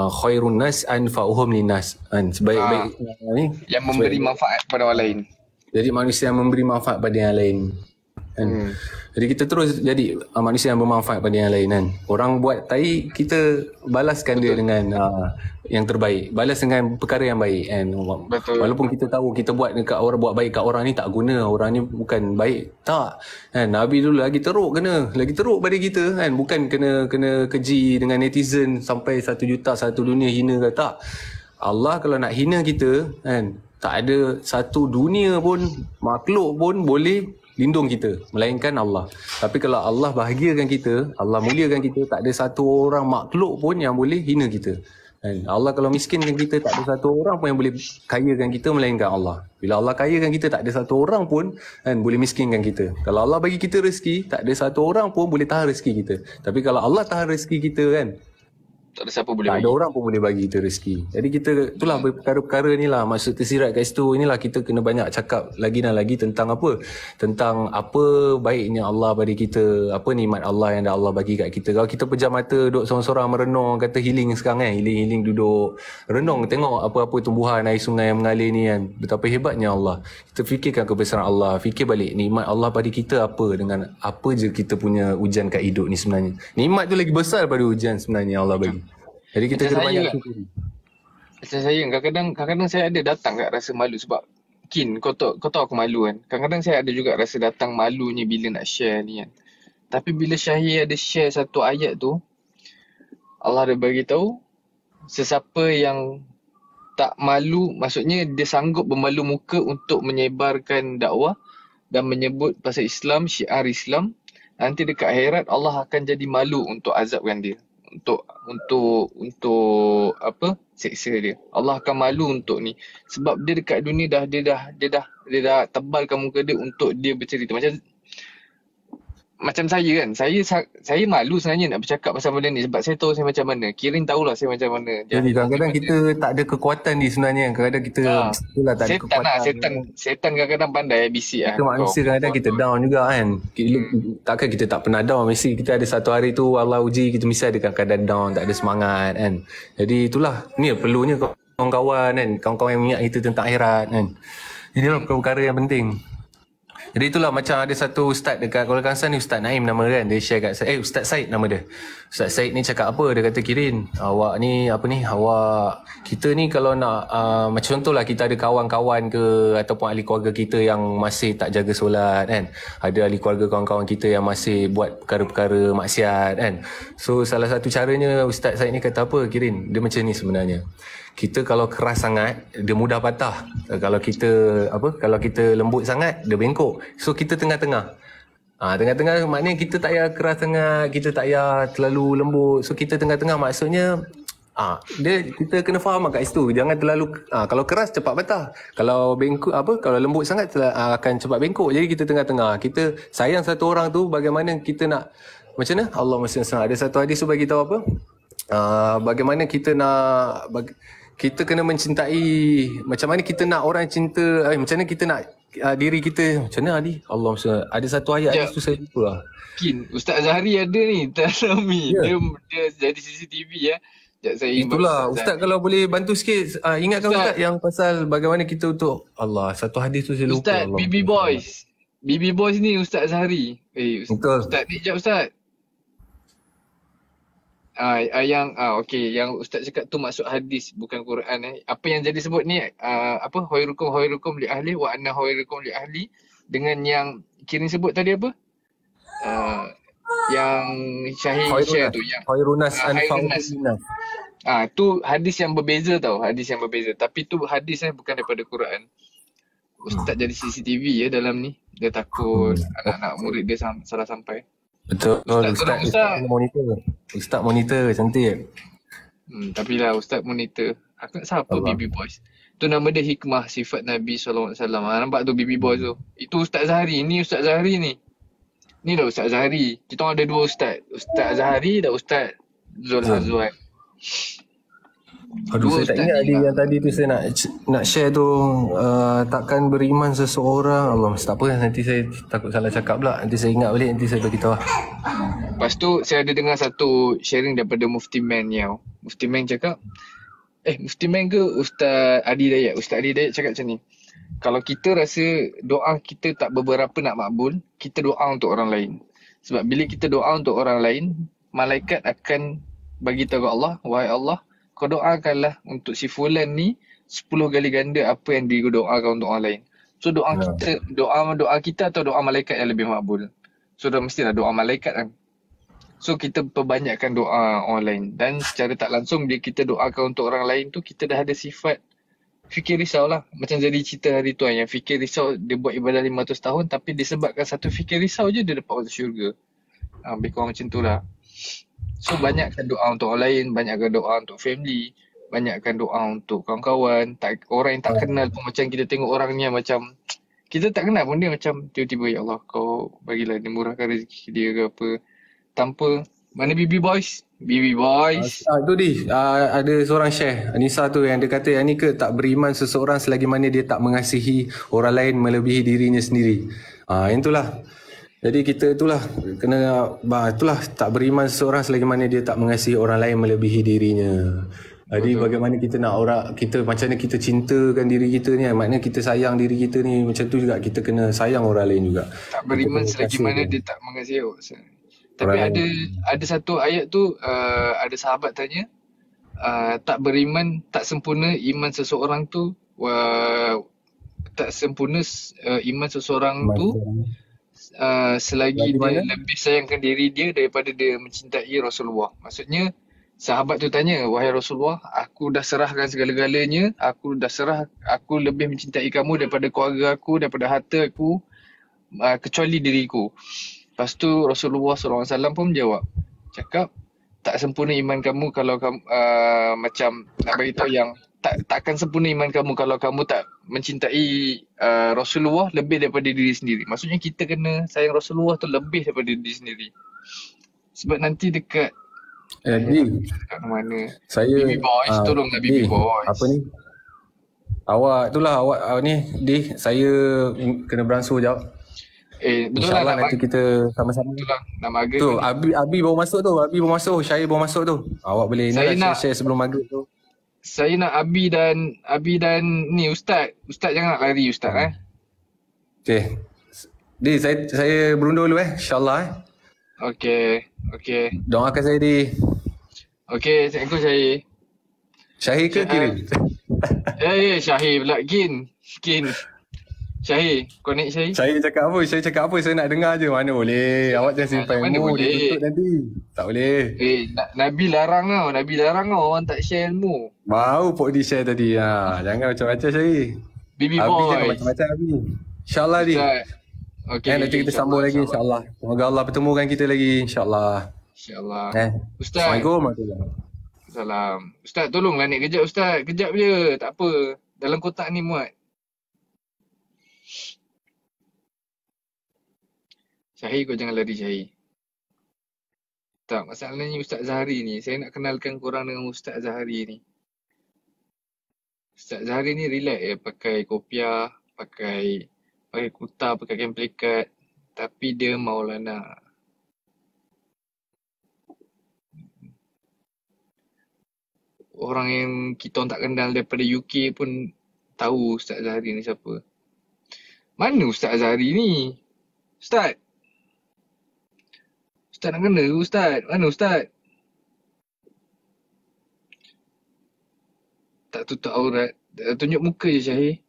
khairun nas anfa'uhum linnas kan, sebaik-baik ni yang memberi manfaat kepada orang lain. Jadi manusia yang memberi manfaat pada yang lain kan. Jadi kita terus jadi manusia yang bermanfaat pada yang lain kan. Orang buat tai, kita balaskan dia dengan yang terbaik. Balas dengan perkara yang baik kan. Walaupun kita tahu kita buat baik kat orang ni tak guna, orang ni bukan baik, tak kan. Nabi dulu lagi teruk pada kita kan. Bukan kena keji dengan netizen sampai 1 juta satu dunia hina ke, tak. Allah kalau nak hina kita kan, tak ada satu dunia pun, makhluk pun boleh lindung kita melainkan Allah. Tapi kalau Allah bahagiakan kita, Allah muliakan kita, tak ada satu orang makhluk pun yang boleh hina kita. Kan? Allah kalau miskinkan kita, tak ada satu orang pun yang boleh kayakan kita melainkan Allah. Bila Allah kayakan kita, tak ada satu orang pun kan boleh miskinkan kita. Kalau Allah bagi kita rezeki, tak ada satu orang pun boleh tahan rezeki kita. Tapi kalau Allah tahan rezeki kita kan, Tak ada siapa boleh tak bagi. ada orang pun boleh bagi kita rezeki. Jadi kita, itulah perkara-perkara ni lah, maksud tersirat kat situ, inilah kita kena banyak cakap lagi dan lagi tentang apa? Tentang apa baiknya Allah bagi kita, apa nikmat Allah yang dah Allah bagi kat kita. Kalau kita pejam mata, duduk sorang-sorang merenung, kata healing sekarang kan, healing duduk renung, tengok apa-apa tumbuhan, air sungai yang mengalir ni kan, betapa hebatnya Allah. Kita fikirkan kebesaran Allah, fikir balik nikmat Allah bagi kita apa, dengan apa je kita punya ujian kat hidup ni sebenarnya. Nikmat tu lagi besar daripada ujian sebenarnya Allah bagi. Jadi kita kena banyak syukuri. Macam saya kadang-kadang saya ada datang kat rasa malu sebab kau tahu aku malu kan. Kadang-kadang saya ada juga rasa datang malunya bila nak share ni kan. Tapi bila Syahir ada share satu ayat tu, Allah ada bagi tahu sesiapa yang tak malu, maksudnya dia sanggup bermalu muka untuk menyebarkan dakwah dan menyebut pasal Islam, syiar Islam, nanti dekat akhirat Allah akan jadi malu untuk azabkan dia. Untuk apa, seksa dia. Allah akan malu untuk ni sebab dia dekat dunia dia dah tebalkan muka dia untuk dia bercerita. Macam saya kan, saya malu sebenarnya nak bercakap pasal benda ni sebab saya tahu saya macam mana. Kirin tahulah saya macam mana. Jadi kadang-kadang kita tak ada kekuatan ni sebenarnya. Kadang-kadang kita itulah tak ada kekuatan. Setan kadang-kadang pandai bisik lah. Kita manusia kadang-kadang kita down juga kan. Takkan kita tak pernah down. Mesti kita ada satu hari tu Allah uji kita, mesti ada kadang-kadang down, tak ada semangat kan. Jadi itulah, ni perlunya kawan-kawan kan, kawan-kawan yang minyak kita tentang akhirat kan. Inilah perkara yang penting. Jadi itulah, macam ada satu ustaz dekat Kuala Kangsar ni, Ustaz Naim nama dia kan, dia share kat saya, Ustaz Said nama dia. Ustaz Said ni cakap apa, dia kata, Kirin, awak ni kita ni kalau nak macam contohlah kita ada kawan-kawan ke ataupun ahli keluarga kita yang masih tak jaga solat kan, ada ahli keluarga kawan-kawan kita yang masih buat perkara-perkara maksiat kan. So salah satu caranya Ustaz Said ni kata apa, Kirin, dia macam ni sebenarnya. Kita kalau keras sangat, dia mudah patah. Kalau kita lembut sangat, dia bengkok. So kita tengah-tengah. Tengah-tengah maknanya kita tak payah keras sangat, kita tak payah terlalu lembut. So kita tengah-tengah, maksudnya kita kena faham kat situ. Jangan terlalu kalau keras cepat patah. Kalau bengkok kalau lembut sangat akan cepat bengkok. Jadi kita tengah-tengah. Kita sayang satu orang tu, bagaimana kita nak, macam mana? Allah mesti ada satu hadis tu bagi tahu apa? Bagaimana kita nak kita kena mencintai, macam mana kita nak orang cinta, macam mana kita nak diri kita, macam mana Adi? Allah maksud, ada satu ayat tu saya lupa lah. Ustaz Zahri ada ni, dalam ni. Dia jadi CCTV ya. Itulah, Ustaz kalau boleh bantu sikit, ingatkan Ustaz yang pasal bagaimana kita untuk Allah, satu hadis tu saya lupa. Ustaz BB Boys ni Ustaz Zahri. Ustaz ni sekejap Ustaz. Okey, yang ustaz cakap tu maksud hadis bukan Quran Apa yang jadi sebut ni khairukum li ahli wa anna khairukum li ahli, dengan yang Kirin sebut tadi apa? Yang Syahir share tu yang khairunas anfa'unas. Tu hadis yang berbeza tau, tapi tu hadis bukan daripada Quran. Ustaz jadi CCTV dalam ni. Dia takut anak-anak murid dia salah sampai. Betul. Ustaz monitor cantik. Tapi lah Ustaz monitor. Aku nak siapa BB Boys? Tu nama dia Hikmah Sifat Nabi SAW. Nampak tu BB Boys tu. Itu Ustaz Zahri. Ni Ustaz Zahri ni. Ni dah Ustaz Zahri. Kita orang ada dua Ustaz. Ustaz Zahri dan Ustaz Zul Hazwan. Aduh, saya tak ingat yang tadi tu saya nak share tu, takkan beriman seseorang. Allah, tak apa, nanti saya takut salah cakap pula. Nanti saya ingat balik, nanti saya beritahu lah. Lepas tu saya ada dengar satu sharing daripada Mufti Man Yao. Mufti Man cakap, Mufti Man ke Ustaz Adi Dayat? Ustaz Adi Dayat cakap macam ni, kalau kita rasa doa kita tak beberapa nak makbul, kita doa untuk orang lain. Sebab bila kita doa untuk orang lain, malaikat akan bagi tahu Allah, wahai Allah, kau doakanlah untuk si fulan ni 10 kali ganda apa yang dia doakan untuk orang lain. So doa kita atau doa malaikat yang lebih makbul? So dah mestilah doa malaikat kan. So kita perbanyakkan doa orang lain. Dan secara tak langsung bila kita doakan untuk orang lain tu, kita dah ada sifat fikir risau lah. Macam jadi cerita hari tu yang fikir risau, dia buat ibadah 500 tahun tapi disebabkan satu fikir risau je dia dapat masuk syurga. Lebih kurang macam tu lah. So banyakkan doa untuk orang lain, banyakkan doa untuk family, banyakkan doa untuk kawan-kawan, orang yang tak kenal pun. Macam kita tengok orangnya macam kita tak kenal pun, dia macam tiba-tiba, ya Allah kau bagilah dia, murahkan rezeki dia ke apa. Tanpa, mana BB Boys? BB Boys. Tu ada seorang share Anissa tu yang dia kata yang ni ke tak beriman seseorang selagi mana dia tak mengasihi orang lain melebihi dirinya sendiri. Yang itulah. Jadi kita itulah kena itulah tak beriman seseorang selagi mana dia tak mengasihi orang lain melebihi dirinya. Jadi bagaimana kita nak kita macam mana kita cintakan diri kita ni, maknanya kita sayang diri kita ni, macam tu juga kita kena sayang orang lain juga. Tak beriman selagi mana dia tak mengasihi orang. Tapi ada satu ayat tu, ada sahabat tanya, tak beriman, tak sempurna iman seseorang tu, tak sempurna iman seseorang tu selagi dia lebih sayangkan diri dia daripada dia mencintai Rasulullah. Maksudnya sahabat tu tanya, wahai Rasulullah, aku dah serahkan segala-galanya, aku lebih mencintai kamu daripada keluarga aku, daripada harta aku, kecuali diriku. Lepas tu Rasulullah SAW pun menjawab, cakap, tak sempurna iman kamu kalau kamu macam nak beritahu yang takkan sempurna iman kamu kalau kamu tak mencintai Rasulullah lebih daripada diri sendiri. Maksudnya kita kena sayang Rasulullah tu lebih daripada diri sendiri. Sebab nanti dekat kat mana? BB Boys, tolonglah BB Boys. Apa ni? Awak ni, saya kena beransur jap. Betul InsyaAllah lah nanti kita sama-sama. Betul lah, nak maghrib tu, ni. Abi baru masuk tu, Syahir baru masuk tu. Awak boleh share sebelum maghrib tu. Saya nak Abi dan ni Ustaz jangan nak lari Ustaz Okay. Di, saya berundur dulu InsyaAllah Okay. Doakan saya di. Okay, Assalamualaikum Syahir. Syahir ke Kirin? Syahir pula, Kin. Syahir, connect Syahir. Syahir cakap apa? Saya nak dengar je. Mana boleh. Awak jangan simpan ilmu. Dia tutup nanti. Tak boleh. Nabi larang tau orang tak share ilmu. Baru Pok di share tadi. Jangan macam-macam Syahir. BB Abi Boy. jangan macam-macam Abi. InsyaAllah di. Okay, nanti kita sambung lagi insyaAllah. Semoga Allah pertemukan kita lagi insyaAllah. Ustaz. Assalamualaikum. Salam. Ustaz tolonglah naik kejap Ustaz. Kejap je. Tak apa. Dalam kotak ni muat. Syahir, kau jangan lari Syahir. Tak, masalahnya Ustaz Zahari ni. Saya nak kenalkan korang dengan Ustaz Zahari ni. Ustaz Zahari ni relax pakai kopiah, pakai kuta, pakai kain pelikat. Tapi dia Maulana. Orang yang kita tak kenal daripada UK pun tahu Ustaz Zahari ni siapa. Mana Ustaz Zahari ni? Ustaz nak kena ke Ustaz? Mana Ustaz? Tak tutup aurat. Tunjuk muka je Syahir.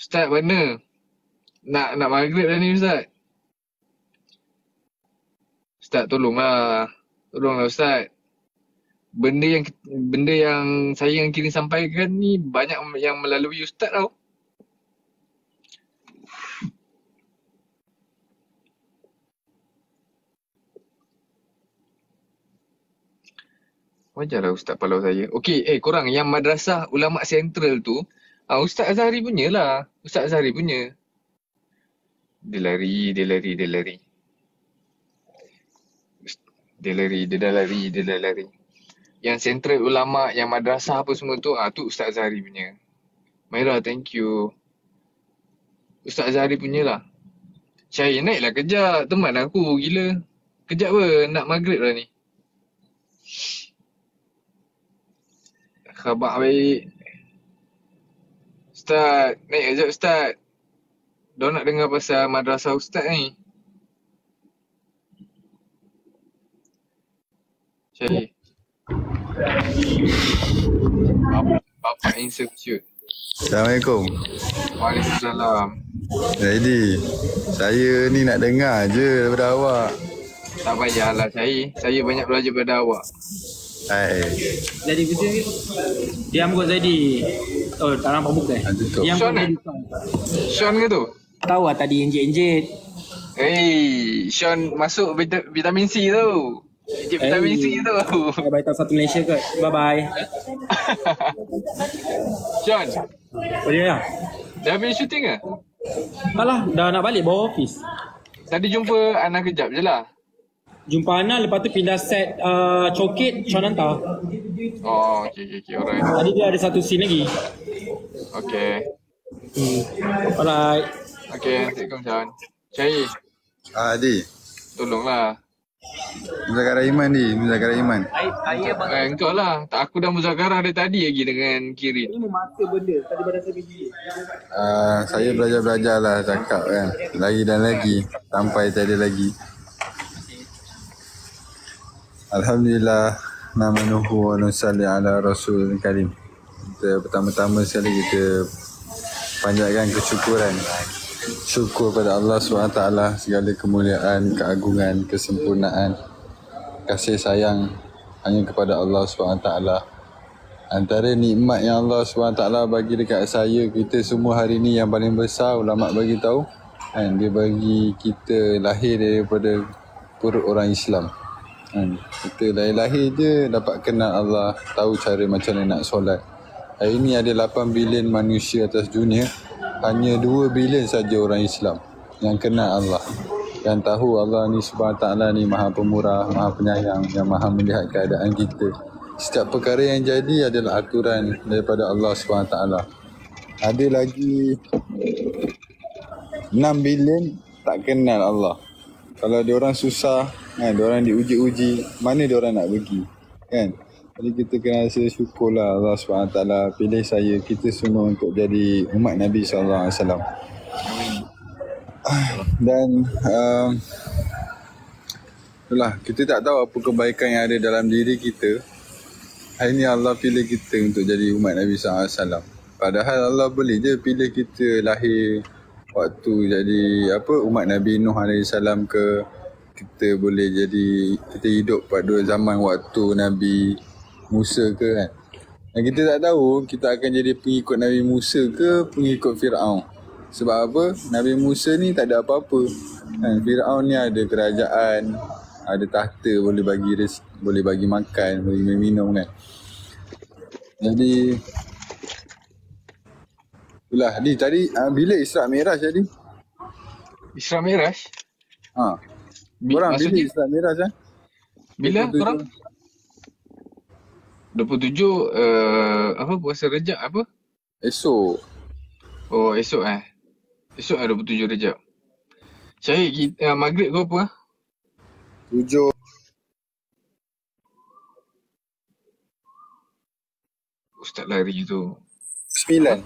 Ustaz mana? Nak maghrib dah ni Ustaz. Ustaz tolonglah. Tolonglah Ustaz. Benda yang saya yang Kirin sampaikan ni banyak yang melalui Ustaz tau. Wajarlah Ustaz palau saya. Okey, korang yang Madrasah Ulama Sentral tu, Ustaz Azhari punya lah. Ustaz Azhari punya. Dia lari. Dia dah lari. Yang Sentral Ulama, yang Madrasah apa semua tu, tu Ustaz Azhari punya. Maira, thank you. Ustaz Azhari punya lah. Syahir, naiklah kejap. Teman aku, gila. Kejap apa, nak maghrib lah ni. Khabar baik. Ustaz, naik kejap Ustaz. Diorang nak dengar pasal madrasah Ustaz ni. Syahir. Bapak insecure. Assalamualaikum. Waalaikumsalam. Jadi, saya ni nak dengar je daripada awak. Tak payahlah Syahir. Saya banyak belajar daripada awak. Jadi betul ke? Diam kot Zaidi. Oh, tak nampak bukan? Diam kot Zaidi. Sean ke tu? Tahu lah tadi injet-injet. Sean masuk vitamin C tu. Ejek vitamin C tu. Bye-bye tak satu Malaysia kot. Bye-bye. Sean, Oh ya. dah habis shooting ke? Tak lah, dah nak balik bawa office. Tadi jumpa Ana kejap je lah. Jumpa Ana, lepas tu pindah set Coket, Sean hantar. Oh, okay, alright. Tadi dia ada satu scene lagi. Okay. Alright. Okay, Assalamualaikum Sean. Syahir, Adi. tolonglah. Muzakarah Iman di. Muzakarah Iman. Engkau lah. Tak, aku dah muzakarah dari tadi lagi dengan Kirin. Ini memasa benda, tadi badan saya pergi. Saya belajar-belajar lah cakap kan. Lagi dan lagi. Sampai tiada lagi. Alhamdulillah. Namanuhu wa nusalli ala rasul karim. Kita pertama-tama sekali kita panjatkan kesyukuran. Syukur pada Allah SWT, segala kemuliaan, keagungan, kesempurnaan, kasih sayang hanya kepada Allah SWT. Antara nikmat yang Allah SWT bagi dekat saya, kita semua hari ni yang paling besar, ulama bagi tahu, kan, dia bagi kita lahir daripada perut orang Islam. Kan, kita lahir je dapat kenal Allah, tahu cara macam mana nak solat. Hari ni ada 8 bilion manusia atas dunia, hanya 2 bilion saja orang Islam yang kenal Allah, yang tahu Allah ni SWT ni maha pemurah, maha penyayang, yang maha melihat keadaan kita. Setiap perkara yang jadi adalah aturan daripada Allah SWT. Ada lagi 6 bilion tak kenal Allah. Kalau ada orang susah, kan, ada orang diuji-uji, mana ada orang nak pergi, kan? Jadi kita kena rasa syukurlah Allah SWT pilih saya, kita semua untuk jadi umat Nabi SAW. Dan itulah, kita tak tahu apa kebaikan yang ada dalam diri kita. Hari ni Allah pilih kita untuk jadi umat Nabi SAW. Padahal Allah boleh je pilih kita lahir waktu jadi umat Nabi Nuh AS ke, kita boleh jadi, kita hidup pada zaman waktu Nabi Musa ke, kan. Dan kita tak tahu kita akan jadi pengikut Nabi Musa ke pengikut Fir'aun. Sebab apa? Nabi Musa ni tak ada apa-apa, kan. Fir'aun ni ada kerajaan, ada tahta, boleh bagi makan, boleh minum, kan. Jadi itulah ni tadi bila Isra' Mi'raj tadi? Isra' Mi'raj? Korang bila Isra' Mi'raj Bila korang? 27 puasa Rejab apa? Esok. Oh, esok Esok 27 Rejab. Syahir, kita maghrib kau apa? 7. Ustaz lari tu. 9.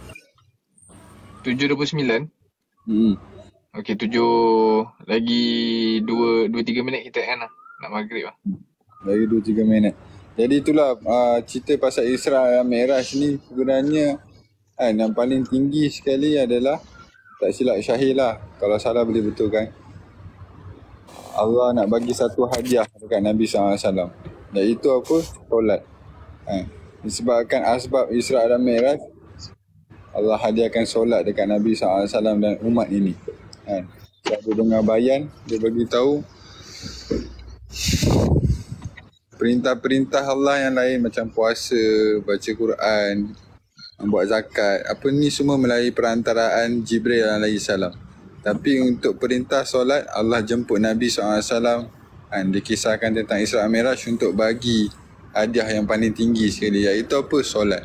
7.29? Okey, 7 lagi 2-3 minit kita end lah. Nak maghrib lah. Lagi 2-3 minit. Jadi itulah cerita pasal Isra' Mi'raj ni sebenarnya, kan, yang paling tinggi sekali adalah, tak silap Syahir lah, kalau salah boleh betulkan, Allah nak bagi satu hadiah dekat Nabi SAW. Dan itu apa? Solat. Disebabkan asbab Isra' dan Mi'raj, Allah hadiahkan solat dekat Nabi SAW dan umat ini. Saya dengar bayan, dia bagi tahu perintah-perintah Allah yang lain macam puasa, baca Quran, buat zakat, apa ni semua melalui perantaraan Jibril AS. Tapi untuk perintah solat, Allah jemput Nabi SAW, dikisahkan tentang Isra' Mi'raj untuk bagi hadiah yang paling tinggi sekali, iaitu apa? Solat.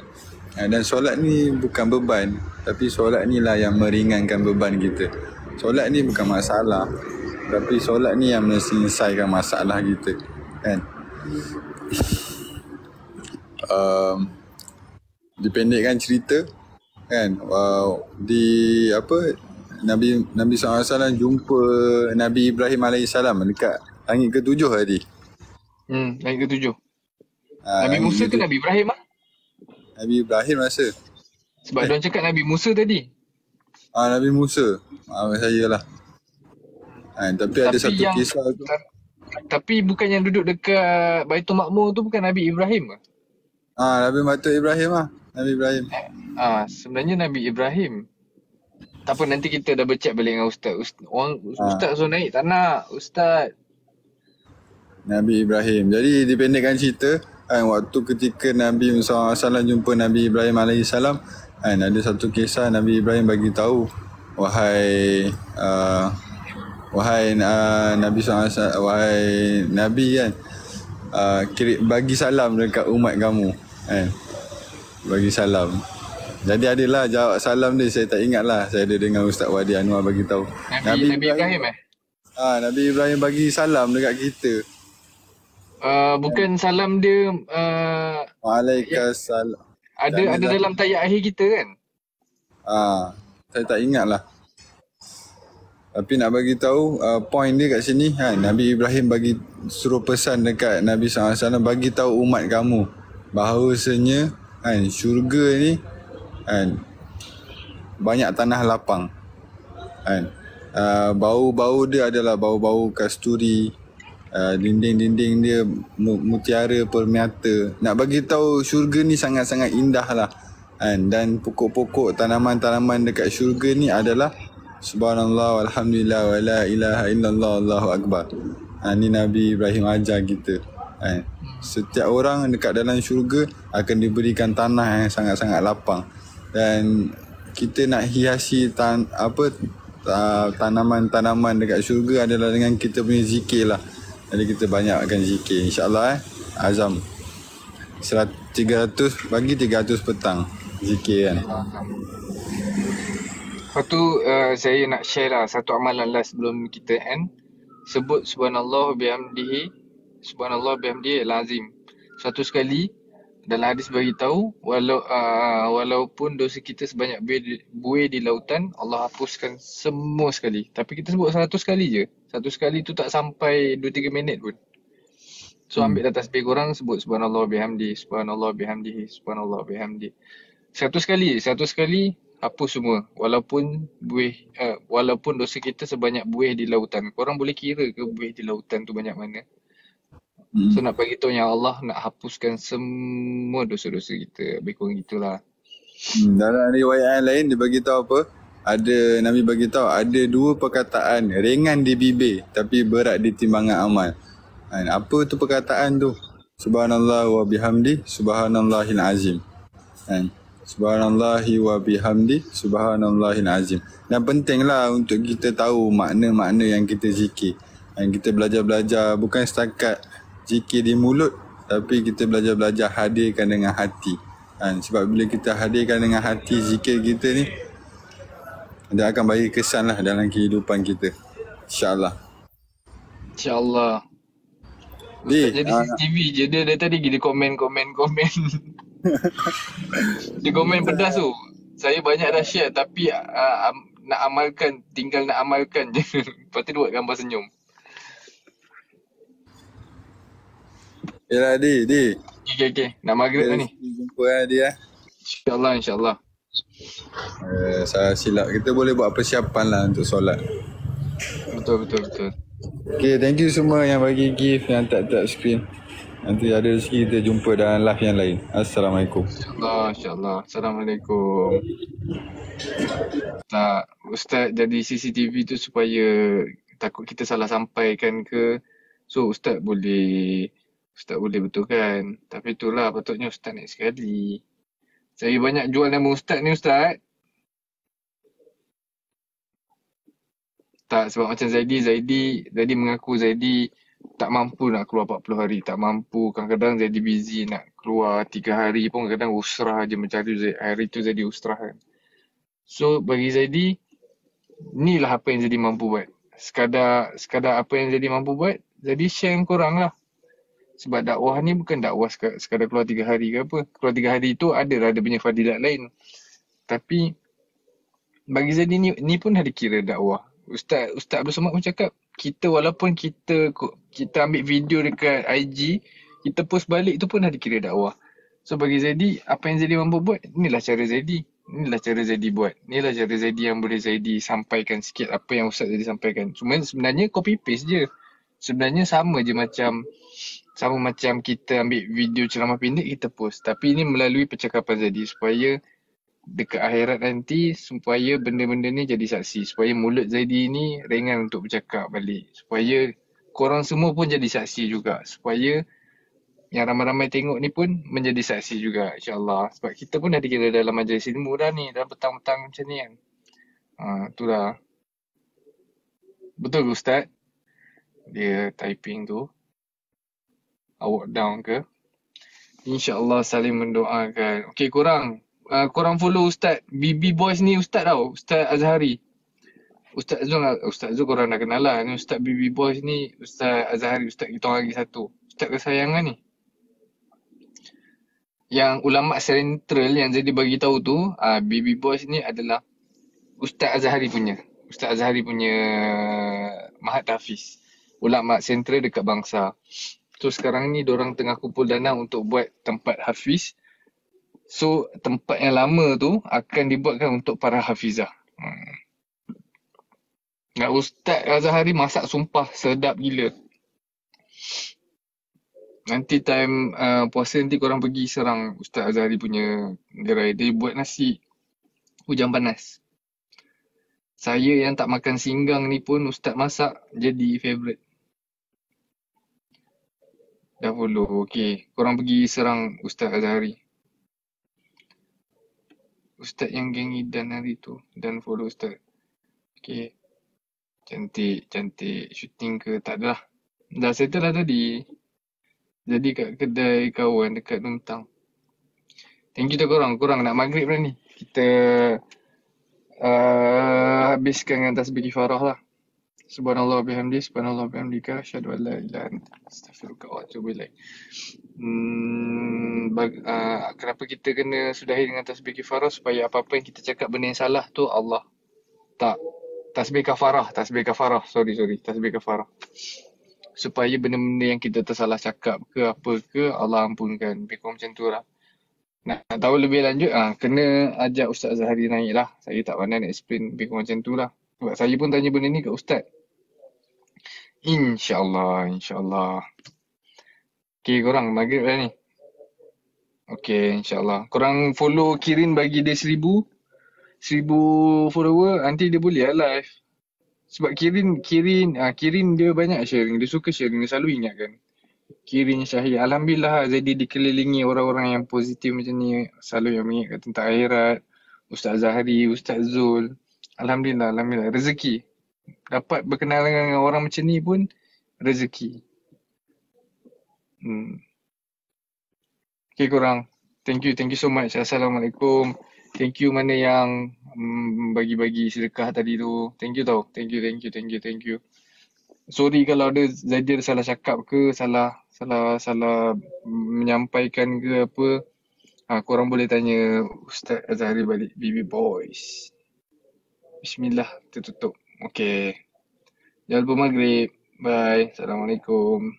Dan solat ni bukan beban, tapi solat ni lah yang meringankan beban kita. Solat ni bukan masalah, tapi solat ni yang menyelesaikan masalah kita, kan. Dipendekkan cerita, kan, Nabi SAW jumpa Nabi Ibrahim AS dekat langit ke-7 tadi. Langit ke-7. Nabi Musa ke Nabi Ibrahim lah? Nabi Ibrahim rasa. Sebab diorang cakap Nabi Musa tadi. Nabi Musa. Saya lah. Tapi ada satu kisah tu. Tapi bukan yang duduk dekat Baitul Makmur tu bukan Nabi Ibrahim ke? Nabi Baitul Ibrahim lah. Nabi Ibrahim. Sebenarnya Nabi Ibrahim. Tak apa, nanti kita dah bercakap balik dengan Ustaz. Ustaz suruh naik, tak nak. Ustaz. Nabi Ibrahim. Jadi dipendekkan cerita, waktu ketika Nabi Musa SAW jumpa Nabi Ibrahim AS, ada satu kisah Nabi Ibrahim bagi tahu, wahai Nabi SAW, wahai Nabi kan, bagi salam dekat umat kamu kan. Bagi salam. Jadi adalah jawab salam dia, saya tak ingat lah. Saya ada dengar Ustaz Wadi Anwar bagi tahu. Nabi Ibrahim Nabi Ibrahim bagi salam dekat kita. Bukan salam dia Waalaikumsalam. Ada dalam tayat akhir kita kan? Saya tak ingat lah. Tapi nak bagi tahu point dia kat sini kan, Nabi Ibrahim bagi suruh pesan dekat Nabi SAW, bagi tahu umat kamu bahawasanya kan syurga ni kan banyak tanah lapang kan. Bau-bau dia adalah bau-bau kasturi, dinding-dinding dia mutiara permata. Nak bagi tahu syurga ni sangat-sangat indah lah kan. Dan pokok-pokok tanaman-tanaman dekat syurga ni adalah subhanallah walhamdulillah wa la ilaha illallah Allahu akbar. Ni Nabi Ibrahim ajar kita kan. Setiap orang dekat dalam syurga akan diberikan tanah yang sangat-sangat lapang. Dan kita nak hiasi tanaman-tanaman dekat syurga adalah dengan kita punya zikir lah. Jadi kita banyakkan zikir, insyaAllah azam 300 pagi 300 petang zikir kan. Lepas tu saya nak share lah satu amalan lah sebelum kita end. Sebut subhanallah bihamdihi, subhanallah bihamdihi lazim. Satu sekali dalam hadis bagi tahu, walaupun dosa kita sebanyak buih di lautan, Allah hapuskan semua sekali. Tapi kita sebut 100 sekali je. 1 sekali tu tak sampai 2-3 minit pun. So ambil dah tasbih korang, sebut subhanallah bihamdi, subhanallah bihamdihi, subhanallah bihamdi. 1 sekali hapus semua. Walaupun dosa kita sebanyak buih di lautan. Korang boleh kira ke buih di lautan tu banyak mana? So nak bagi tahu yang Allah nak hapuskan semua dosa-dosa kita. Lebih kurang gitulah. Dalam riwayat lain dia bagi tahu apa? Nabi bagi tahu ada 2 perkataan ringan di bibir tapi berat di timbangan amal. Apa tu perkataan tu? Subhanallah wa bihamdi, subhanallahil azim. Subhanallahi wa bihamdi, subhanallahil azim. Dan pentinglah untuk kita tahu makna-makna yang kita zikir. Kita belajar-belajar bukan setakat zikir di mulut, tapi kita belajar-belajar hadirkan dengan hati. Sebab bila kita hadirkan dengan hati zikir kita ni, dia akan bagi kesan lah dalam kehidupan kita. InsyaAllah. InsyaAllah. Ustaz jadi CCTV je, dia dari tadi gila komen. Dia komen pedas tu. Saya banyak dah share tapi nak amalkan, tinggal nak amalkan je. Lepas tu dia buat gambar senyum. Yalah Di. Okay. Nak maghrib dah ni. Jumpa dia. InsyaAllah. Saya silap. Kita boleh buat persiapan lah untuk solat. Betul. Okay, thank you semua yang bagi gift, yang tap screen. Nanti ada rezeki kita jumpa dalam live yang lain. Assalamualaikum. InsyaAllah. Assalamualaikum. Tak, Ustaz jadi CCTV tu supaya takut kita salah sampaikan ke. So Ustaz boleh betulkan. Tapi itulah patutnya Ustaz naik sekali. Saya banyak jual nama Ustaz ni Ustaz. Tak, sebab macam Zaidi mengaku Zaidi tak mampu nak keluar 40 hari. Tak mampu. Kadang-kadang Zaidi busy nak keluar 3 hari pun kadang usrah je mencari hari tu Zaidi usrah kan. So bagi Zaidi, inilah apa yang Zaidi mampu buat. Sekadar apa yang Zaidi mampu buat, Zaidi share dengan korang lah. Sebab dakwah ni bukan dakwah sekadar keluar 3 hari ke apa. Keluar 3 hari tu ada punya fadilat lain. Tapi bagi Zaidi ni pun ada kira dakwah. Ustaz Abdul Somad pun cakap, walaupun kita ambil video dekat IG, kita post balik tu pun ada kira dakwah. So bagi Zaidi, apa yang Zaidi mampu buat, inilah cara Zaidi buat. Inilah cara Zaidi yang boleh Zaidi sampaikan sikit apa yang Ustaz Zaidi sampaikan. Cuma sebenarnya copy paste je. Sebenarnya sama macam kita ambil video ceramah pendek kita post. Tapi ini melalui percakapan Zaidi supaya dekat akhirat nanti, supaya benda-benda ni jadi saksi. Supaya mulut Zaidi ni ringan untuk bercakap balik. Supaya korang semua pun jadi saksi juga. Supaya yang ramai-ramai tengok ni pun menjadi saksi juga, insyaAllah. Sebab kita pun dah dikira dalam majlis ilmu dah ni, dah petang-petang macam ni kan. Itulah. Betul ke Ustaz? Dia typing tu. Awak down ke? InsyaAllah saling mendoakan. Okay, korang follow Ustaz. BB Boys ni Ustaz tau. Ustaz Azhari. Ustaz Zul korang dah kenal lah. Ni Ustaz BB Boys ni Ustaz Azhari. Ustaz kita orang lagi satu. Ustaz kesayangan ni. Yang ulama sentral yang jadi bagi tahu tu, BB Boys ni adalah Ustaz Azhari punya. Ustaz Azhari punya Mahat Hafiz. Ulama sentral dekat bangsa. So sekarang ni diorang tengah kumpul dana untuk buat tempat Hafiz. So tempat yang lama tu akan dibuatkan untuk para Hafizah. Ustaz Azhari masak sumpah sedap gila. Nanti time puasa nanti korang pergi serang Ustaz Azhari punya gerai. Dia buat nasi hujan panas. Saya yang tak makan singgang ni pun Ustaz masak jadi favourite. Dah follow. Okay. Korang pergi serang Ustaz Azhari. Ustaz yang geng Idan hari tu. Dan follow Ustaz. Okay. Cantik. Shooting ke? Tak adalah. Dah settle lah tadi. Jadi kat kedai kawan dekat Luntang. Thank you tu korang. Korang nak maghrib dah ni. Kita habiskan dengan tasbih kifarah lah. Subhanallah bihamdi, subhanallah bihamdika, asyhadu an la ilaha illa anta, astaghfiruka wa atubu ilaik. Kenapa kita kena sudahi dengan tasbih kifarah? Supaya apa-apa yang kita cakap benda yang salah tu Allah tak. Tasbih kafarah. Tasbih kafarah. Supaya benda-benda yang kita tersalah cakap ke apa ke Allah ampunkan. Lebih kurang macam tu lah. Nak tahu lebih lanjut, kena ajak Ustaz Azhari naik lah. Saya tak pandai nak explain lebih kurang macam tu lah. Sebab saya pun tanya benda ni kat Ustaz. InsyaAllah. Okay korang, maghrib dah ni. Okay, insyaAllah. Korang follow Kirin bagi dia 1000 follower, nanti dia boleh lah live. Sebab Kirin dia banyak sharing. Dia suka sharing, dia selalu ingatkan. Kirin Syahir. Alhamdulillah jadi dikelilingi orang-orang yang positif macam ni. Selalu yang mengingatkan tentang akhirat. Ustaz Zahari, Ustaz Zul. Alhamdulillah. Rezeki. Dapat berkenalan dengan orang macam ni pun rezeki. Okay korang. Thank you so much. Assalamualaikum. Thank you mana yang bagi-bagi sedekah tadi tu. Thank you tau. Thank you. Sorry kalau ada jadi ada salah cakap ke, salah menyampaikan ke apa. Korang boleh tanya Ustaz Azhari balik. BB Boys. Bismillah, tutup. Okay. Jangan lupa maghrib. Bye. Assalamualaikum.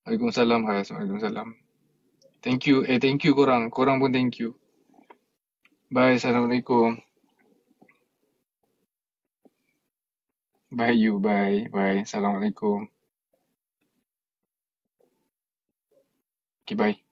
Waalaikumsalam. Thank you korang. Korang pun thank you. Bye. Assalamualaikum. Bye you. Bye. Assalamualaikum. Okay, bye.